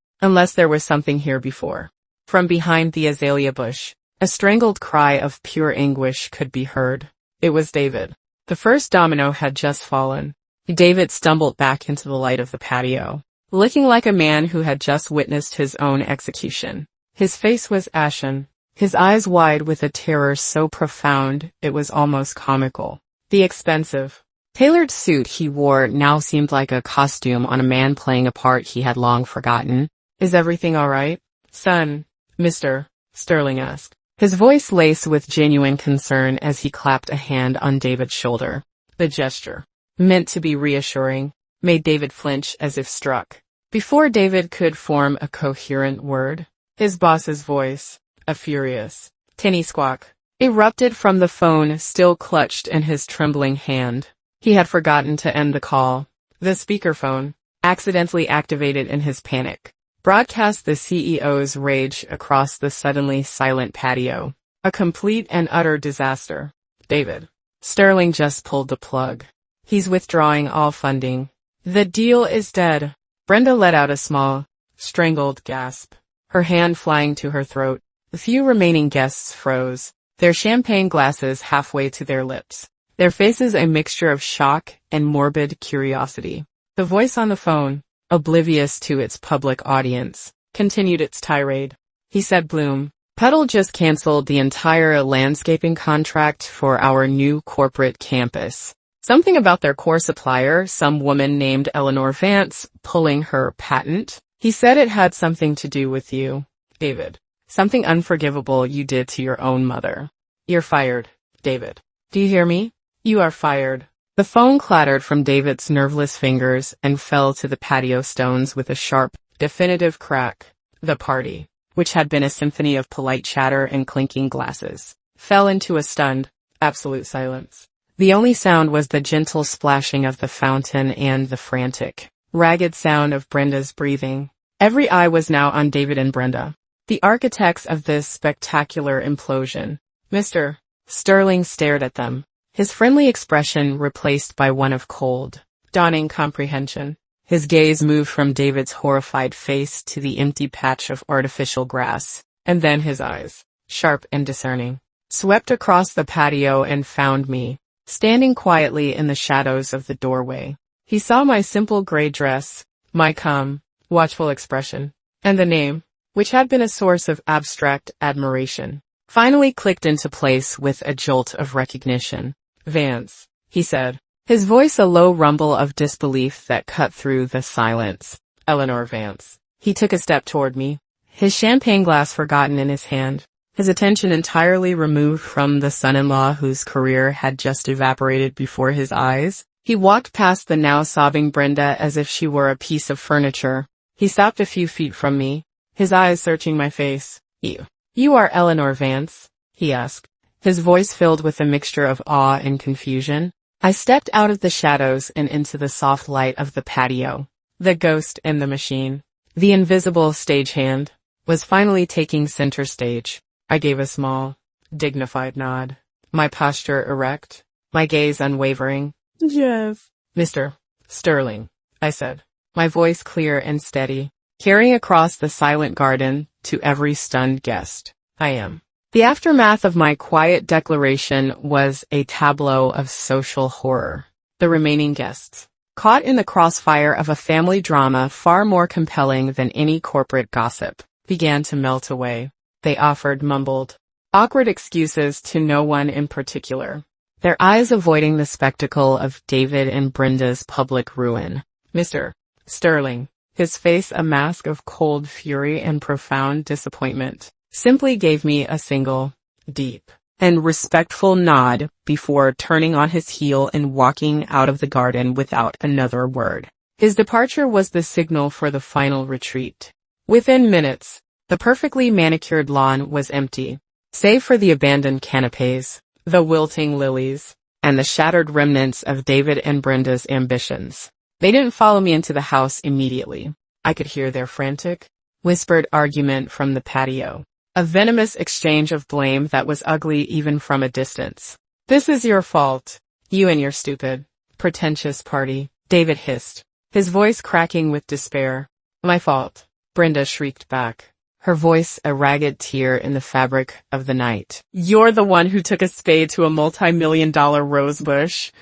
there was something here before. From behind the azalea bush, a strangled cry of pure anguish could be heard. It was David. The first domino had just fallen. David stumbled back into the light of the patio, looking like a man who had just witnessed his own execution. His face was ashen, his eyes wide with a terror so profound it was almost comical. The expensive, tailored suit he wore now seemed like a costume on a man playing a part he had long forgotten. Is everything all right, son? Mr. Sterling asked, his voice laced with genuine concern as he clapped a hand on David's shoulder. The gesture, meant to be reassuring, made David flinch as if struck. Before David could form a coherent word, his boss's voice, a furious, tinny squawk, erupted from the phone still clutched in his trembling hand. He had forgotten to end the call. The speakerphone, accidentally activated in his panic, broadcast the CEO's rage across the suddenly silent patio. A complete and utter disaster. David. Sterling just pulled the plug. He's withdrawing all funding. The deal is dead. Brenda let out a small, strangled gasp, her hand flying to her throat. The few remaining guests froze, their champagne glasses halfway to their lips, their faces a mixture of shock and morbid curiosity. The voice on the phone, oblivious to its public audience, continued its tirade. He said, Bloom, Petal just canceled the entire landscaping contract for our new corporate campus. Something about their core supplier, some woman named Eleanor Vance, pulling her patent. He said it had something to do with you, David. Something unforgivable you did to your own mother. You're fired, David. Do you hear me? You are fired. The phone clattered from David's nerveless fingers and fell to the patio stones with a sharp, definitive crack. The party, which had been a symphony of polite chatter and clinking glasses, fell into a stunned, absolute silence. The only sound was the gentle splashing of the fountain and the frantic, ragged sound of Brenda's breathing. Every eye was now on David and Brenda, the architects of this spectacular implosion. Mr. Sterling stared at them, his friendly expression replaced by one of cold, dawning comprehension. His gaze moved from David's horrified face to the empty patch of artificial grass, and then his eyes, sharp and discerning, swept across the patio and found me, standing quietly in the shadows of the doorway. He saw my simple gray dress, my calm, watchful expression, and the name, which had been a source of abstract admiration, finally clicked into place with a jolt of recognition. "Vance," he said, his voice a low rumble of disbelief that cut through the silence. "Eleanor Vance." He took a step toward me, his champagne glass forgotten in his hand, his attention entirely removed from the son-in-law whose career had just evaporated before his eyes. He walked past the now sobbing Brenda as if she were a piece of furniture. He stopped a few feet from me, his eyes searching my face. You are Eleanor Vance?" he asked, his voice filled with a mixture of awe and confusion. I stepped out of the shadows and into the soft light of the patio. The ghost in the machine, the invisible stagehand, was finally taking center stage. I gave a small, dignified nod, my posture erect, my gaze unwavering. "Yes, Mr. Sterling," I said, my voice clear and steady, carrying across the silent garden to every stunned guest. "I am." The aftermath of my quiet declaration was a tableau of social horror. The remaining guests, caught in the crossfire of a family drama far more compelling than any corporate gossip, began to melt away. They offered mumbled, awkward excuses to no one in particular, their eyes avoiding the spectacle of David and Brenda's public ruin. Mr. Sterling, his face a mask of cold fury and profound disappointment, simply gave me a single, deep, and respectful nod before turning on his heel and walking out of the garden without another word. His departure was the signal for the final retreat. Within minutes, the perfectly manicured lawn was empty, save for the abandoned canapes, the wilting lilies, and the shattered remnants of David and Brenda's ambitions. They didn't follow me into the house immediately. I could hear their frantic, whispered argument from the patio. A venomous exchange of blame that was ugly even from a distance. "This is your fault. You and your stupid, pretentious party," David hissed, his voice cracking with despair. "My fault," Brenda shrieked back, her voice a ragged tear in the fabric of the night. "You're the one who took a spade to a multi-million-dollar rose bush.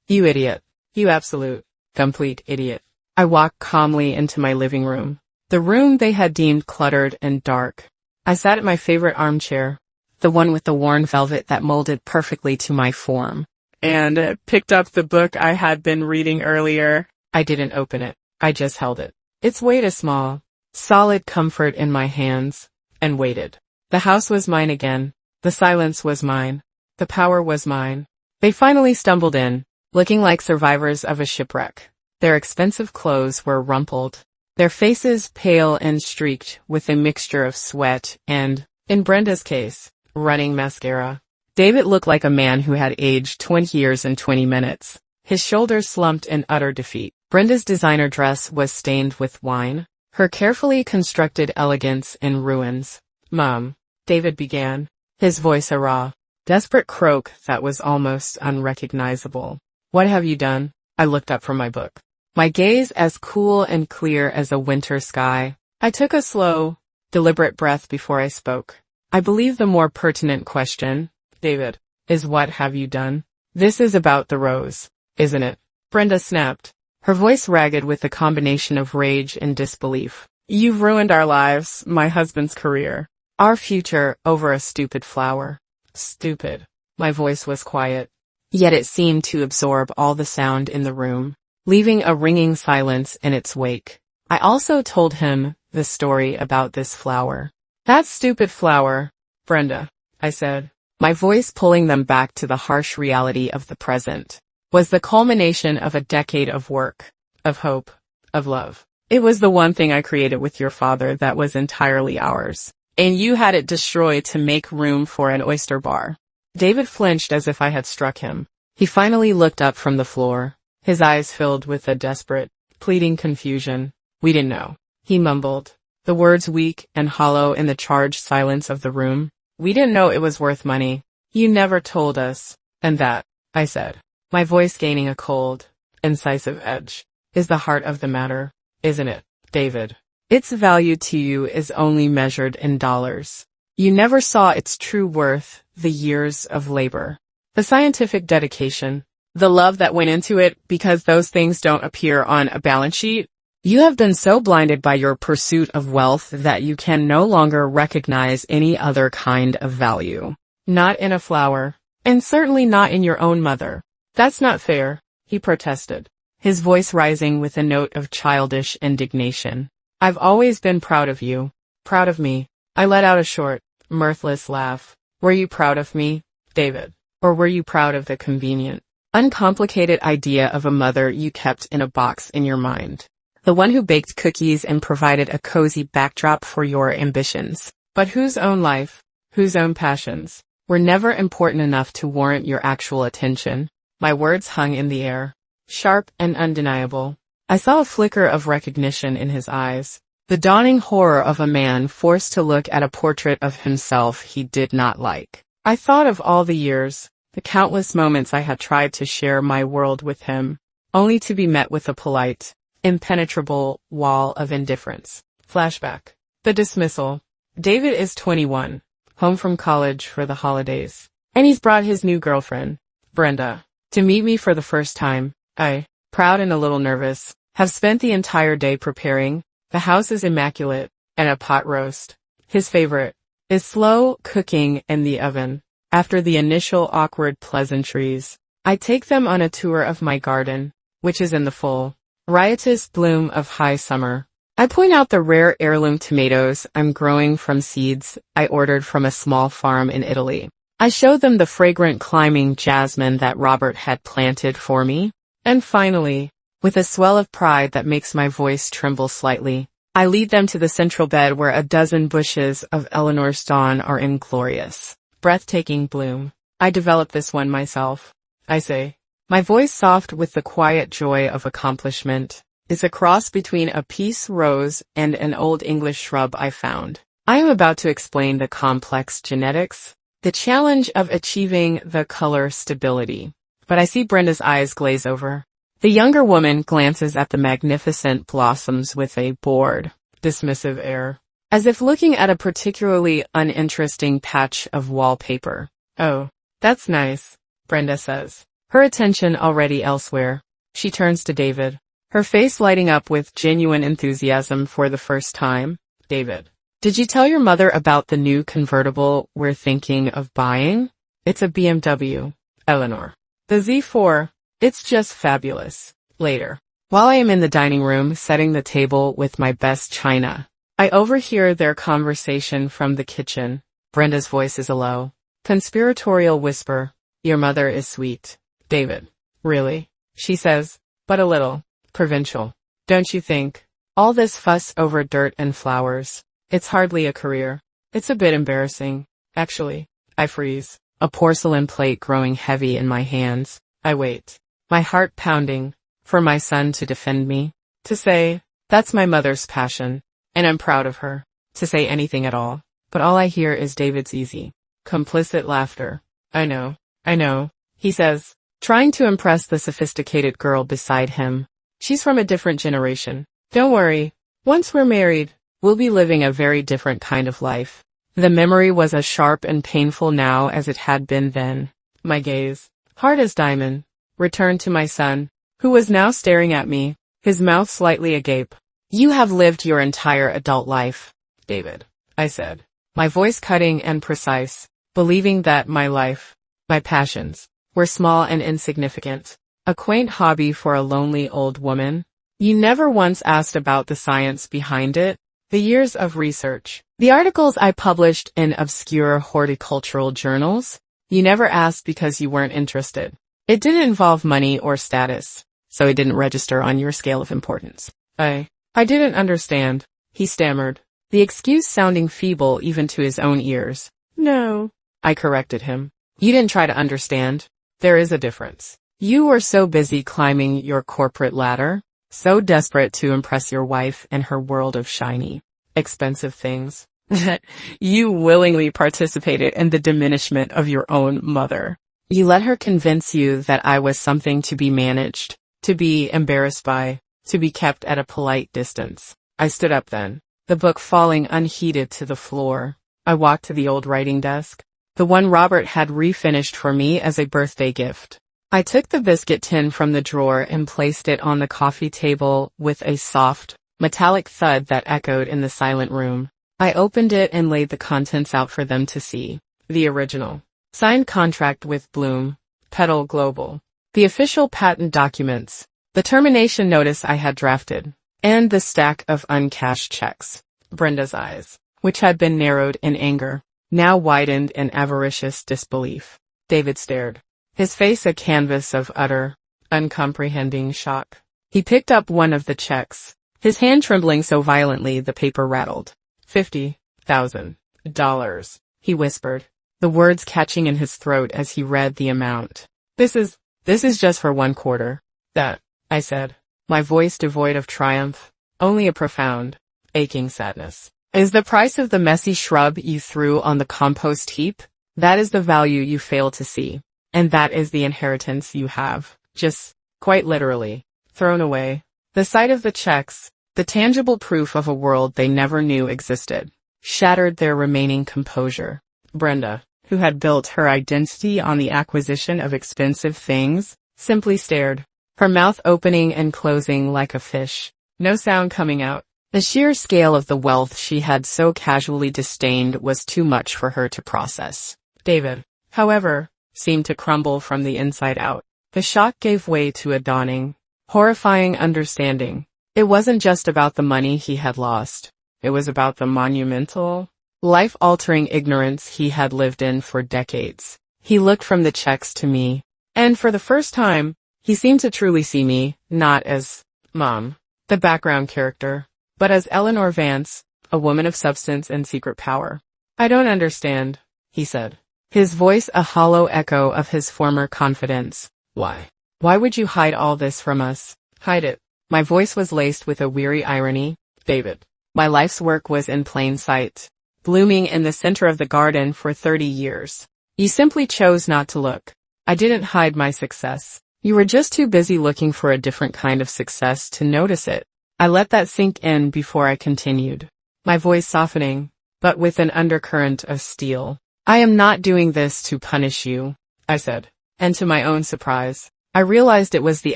You idiot. You absolute, complete idiot." I walked calmly into my living room, the room they had deemed cluttered and dark. I sat at my favorite armchair, the one with the worn velvet that molded perfectly to my form, and picked up the book I had been reading earlier. I didn't open it. I just held it, its weight a small, solid comfort in my hands, and waited. The house was mine again. The silence was mine. The power was mine. They finally stumbled in, looking like survivors of a shipwreck. Their expensive clothes were rumpled, their faces pale and streaked with a mixture of sweat and, in Brenda's case, running mascara. David looked like a man who had aged 20 years in 20 minutes, his shoulders slumped in utter defeat. Brenda's designer dress was stained with wine, her carefully constructed elegance in ruins. "Mom," David began, his voice a raw, desperate croak that was almost unrecognizable. "What have you done?" I looked up from my book, my gaze as cool and clear as a winter sky. I took a slow, deliberate breath before I spoke. "I believe the more pertinent question, David, is what have you done? This is about the rose, isn't it?" Brenda snapped, her voice ragged with a combination of rage and disbelief. "You've ruined our lives, my husband's career, our future over a stupid flower." "Stupid." My voice was quiet, yet it seemed to absorb all the sound in the room, leaving a ringing silence in its wake. I also told him the story about this flower. "That stupid flower, Brenda," I said, my voice pulling them back to the harsh reality of the present, "was the culmination of a decade of work, of hope, of love. It was the one thing I created with your father that was entirely ours, and you had it destroyed to make room for an oyster bar." David flinched as if I had struck him. He finally looked up from the floor, his eyes filled with a desperate, pleading confusion. "We didn't know," he mumbled, the words weak and hollow in the charged silence of the room. "We didn't know it was worth money. You never told us." "And that," I said, my voice gaining a cold, incisive edge, is the heart of the matter, isn't it, David? Its value to you is only measured in dollars. You never saw its true worth, the years of labor, the scientific dedication, the love that went into it, because those things don't appear on a balance sheet. You have been so blinded by your pursuit of wealth that you can no longer recognize any other kind of value. Not in a flower, and certainly not in your own mother. That's not fair, he protested, his voice rising with a note of childish indignation. I've always been proud of you. Proud of me. I let out a short, mirthless laugh. Were you proud of me, David? Or were you proud of the convenient, uncomplicated idea of a mother you kept in a box in your mind? The one who baked cookies and provided a cozy backdrop for your ambitions, but whose own life, whose own passions, were never important enough to warrant your actual attention. My words hung in the air, sharp and undeniable. I saw a flicker of recognition in his eyes, the dawning horror of a man forced to look at a portrait of himself he did not like. I thought of all the years, the countless moments I had tried to share my world with him, only to be met with a polite, impenetrable wall of indifference. Flashback. The dismissal. David is 21, home from college for the holidays, and he's brought his new girlfriend, Brenda, to meet me for the first time. I, proud and a little nervous, have spent the entire day preparing. The house is immaculate, and a pot roast, his favorite, is slow cooking in the oven. After the initial awkward pleasantries, I take them on a tour of my garden, which is in the full, riotous bloom of high summer. I point out the rare heirloom tomatoes I'm growing from seeds I ordered from a small farm in Italy. I show them the fragrant climbing jasmine that Robert had planted for me. And finally, with a swell of pride that makes my voice tremble slightly, I lead them to the central bed where a dozen bushes of Eleanor's dawn are in glorious, breathtaking bloom. I developed this one myself, I say. My voice, soft with the quiet joy of accomplishment, is a cross between a peace rose and an old English shrub I found. I am about to explain the complex genetics, the challenge of achieving the color stability. But I see Brenda's eyes glaze over. The younger woman glances at the magnificent blossoms with a bored, dismissive air, as if looking at a particularly uninteresting patch of wallpaper. Oh, that's nice, Brenda says, her attention already elsewhere. She turns to David, her face lighting up with genuine enthusiasm for the first time. David, did you tell your mother about the new convertible we're thinking of buying? It's a BMW, Eleanor. The Z4, it's just fabulous. Later, while I am in the dining room setting the table with my best china, I overhear their conversation from the kitchen. Brenda's voice is a low, conspiratorial whisper. Your mother is sweet, David. Really? She says, but a little provincial. Don't you think? All this fuss over dirt and flowers. It's hardly a career. It's a bit embarrassing, actually. I freeze, a porcelain plate growing heavy in my hands. I wait, my heart pounding, for my son to defend me, to say, that's my mother's passion, and I'm proud of her, to say anything at all. But all I hear is David's easy, complicit laughter. I know, he says, trying to impress the sophisticated girl beside him. She's from a different generation. Don't worry, once we're married, we'll be living a very different kind of life. The memory was as sharp and painful now as it had been then. My gaze, hard as diamond, returned to my son, who was now staring at me, his mouth slightly agape. You have lived your entire adult life, David, I said, my voice cutting and precise, believing that my life, my passions, were small and insignificant, a quaint hobby for a lonely old woman. You never once asked about the science behind it, the years of research, the articles I published in obscure horticultural journals. You never asked because you weren't interested. It didn't involve money or status, so it didn't register on your scale of importance. I didn't understand, he stammered, the excuse sounding feeble even to his own ears. No, I corrected him. You didn't try to understand. There is a difference. You were so busy climbing your corporate ladder, so desperate to impress your wife and her world of shiny, expensive things, that you willingly participated in the diminishment of your own mother. You let her convince you that I was something to be managed, to be embarrassed by, to be kept at a polite distance. I stood up then, the book falling unheeded to the floor. I walked to the old writing desk, the one Robert had refinished for me as a birthday gift. I took the biscuit tin from the drawer and placed it on the coffee table with a soft, metallic thud that echoed in the silent room. I opened it and laid the contents out for them to see. The original. Signed contract with Bloom, Petal Global. The official patent documents. The termination notice I had drafted. And the stack of uncashed checks. Brenda's eyes, which had been narrowed in anger, now widened in avaricious disbelief. David stared, his face a canvas of utter, uncomprehending shock. He picked up one of the checks, his hand trembling so violently the paper rattled. $50,000, he whispered, the words catching in his throat as he read the amount. This is just for 1/4. That, I said, my voice devoid of triumph, only a profound, aching sadness. Is the price of the messy shrub you threw on the compost heap? That is the value you fail to see. And that is the inheritance you have, just, quite literally, thrown away. The sight of the checks, the tangible proof of a world they never knew existed, shattered their remaining composure. Brenda, who had built her identity on the acquisition of expensive things, simply stared, her mouth opening and closing like a fish, no sound coming out. The sheer scale of the wealth she had so casually disdained was too much for her to process. David, however, seemed to crumble from the inside out. The shock gave way to a dawning, horrifying understanding. It wasn't just about the money he had lost. It was about the monumental, life-altering ignorance he had lived in for decades. He looked from the checks to me, and for the first time, he seemed to truly see me, not as Mom, the background character, but as Eleanor Vance, a woman of substance and secret power. I don't understand, he said, his voice a hollow echo of his former confidence. Why? Why would you hide all this from us? Hide it. My voice was laced with a weary irony. David, my life's work was in plain sight, blooming in the center of the garden for 30 years. You simply chose not to look. I didn't hide my success. You were just too busy looking for a different kind of success to notice it. I let that sink in before I continued, my voice softening, but with an undercurrent of steel. I am not doing this to punish you, I said, and to my own surprise, I realized it was the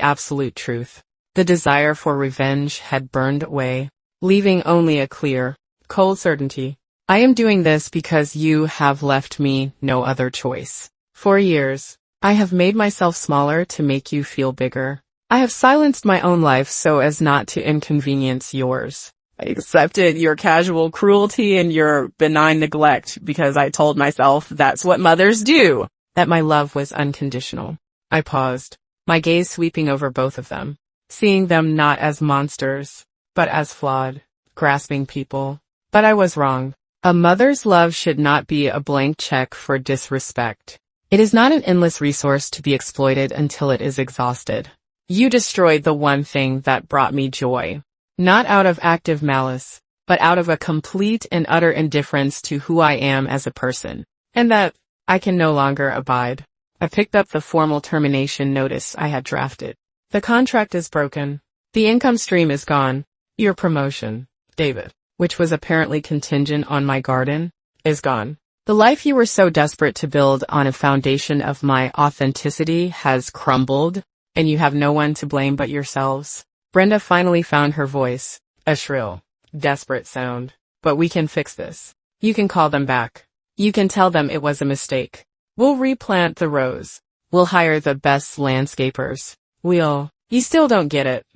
absolute truth. The desire for revenge had burned away, leaving only a clear, cold certainty. I am doing this because you have left me no other choice. For years, I have made myself smaller to make you feel bigger. I have silenced my own life so as not to inconvenience yours. I accepted your casual cruelty and your benign neglect because I told myself that's what mothers do, that my love was unconditional. I paused, my gaze sweeping over both of them, seeing them not as monsters, but as flawed, grasping people. But I was wrong. A mother's love should not be a blank check for disrespect. It is not an endless resource to be exploited until it is exhausted. You destroyed the one thing that brought me joy. Not out of active malice, but out of a complete and utter indifference to who I am as a person. And that I can no longer abide. I picked up the formal termination notice I had drafted. The contract is broken. The income stream is gone. Your promotion, David, which was apparently contingent on my garden, is gone. The life you were so desperate to build on a foundation of my authenticity has crumbled, and you have no one to blame but yourselves. Brenda finally found her voice, a shrill, desperate sound. But we can fix this. You can call them back. You can tell them it was a mistake. We'll replant the rows. We'll hire the best landscapers. You still don't get it,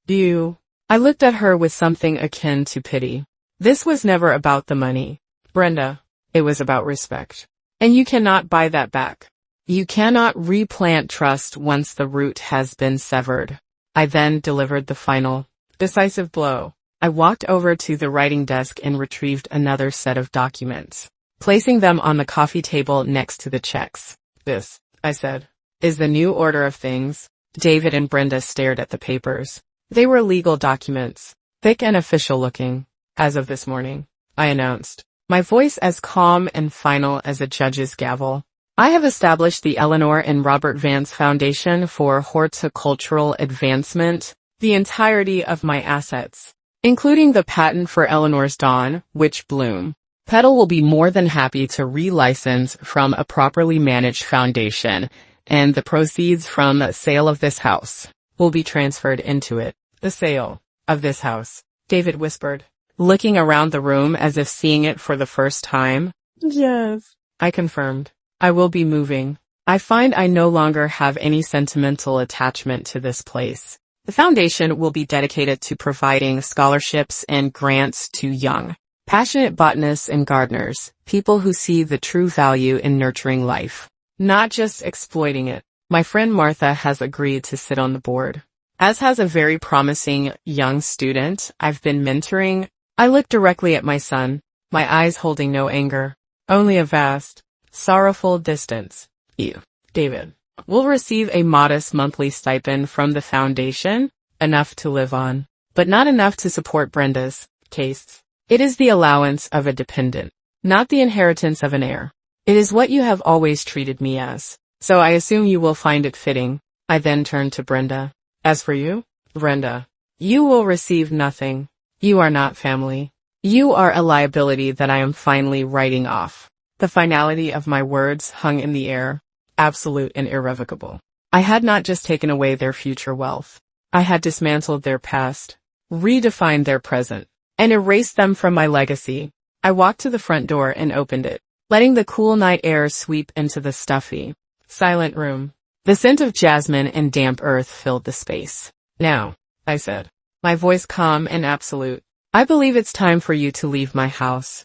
do you? I looked at her with something akin to pity. This was never about the money, Brenda. It was about respect. And you cannot buy that back. You cannot replant trust once the root has been severed. I then delivered the final, decisive blow. I walked over to the writing desk and retrieved another set of documents, placing them on the coffee table next to the checks. This, I said, is the new order of things. David and Brenda stared at the papers. They were legal documents, thick and official looking. As of this morning, I announced, my voice as calm and final as a judge's gavel. I have established the Eleanor and Robert Vance Foundation for Horticultural Advancement, the entirety of my assets, including the patent for Eleanor's Dawn, Witch Bloom. Petal will be more than happy to relicense from a properly managed foundation, and the proceeds from the sale of this house will be transferred into it. The sale of this house, David whispered, looking around the room as if seeing it for the first time. Yes, I confirmed. I will be moving. I find I no longer have any sentimental attachment to this place. The foundation will be dedicated to providing scholarships and grants to young, passionate botanists and gardeners, people who see the true value in nurturing life, not just exploiting it. My friend Martha has agreed to sit on the board, as has a very promising young student I've been mentoring. I look directly at my son, my eyes holding no anger, only a vast, sorrowful distance. You, David, will receive a modest monthly stipend from the foundation, enough to live on, but not enough to support Brenda's case. It is the allowance of a dependent, not the inheritance of an heir. It is what you have always treated me as, so I assume you will find it fitting. I then turned to Brenda. As for you, Brenda, you will receive nothing. You are not family. You are a liability that I am finally writing off. The finality of my words hung in the air, absolute and irrevocable. I had not just taken away their future wealth. I had dismantled their past, redefined their present, and erased them from my legacy. I walked to the front door and opened it, letting the cool night air sweep into the stuffy, silent room. The scent of jasmine and damp earth filled the space. Now, I said, my voice calm and absolute, I believe it's time for you to leave my house.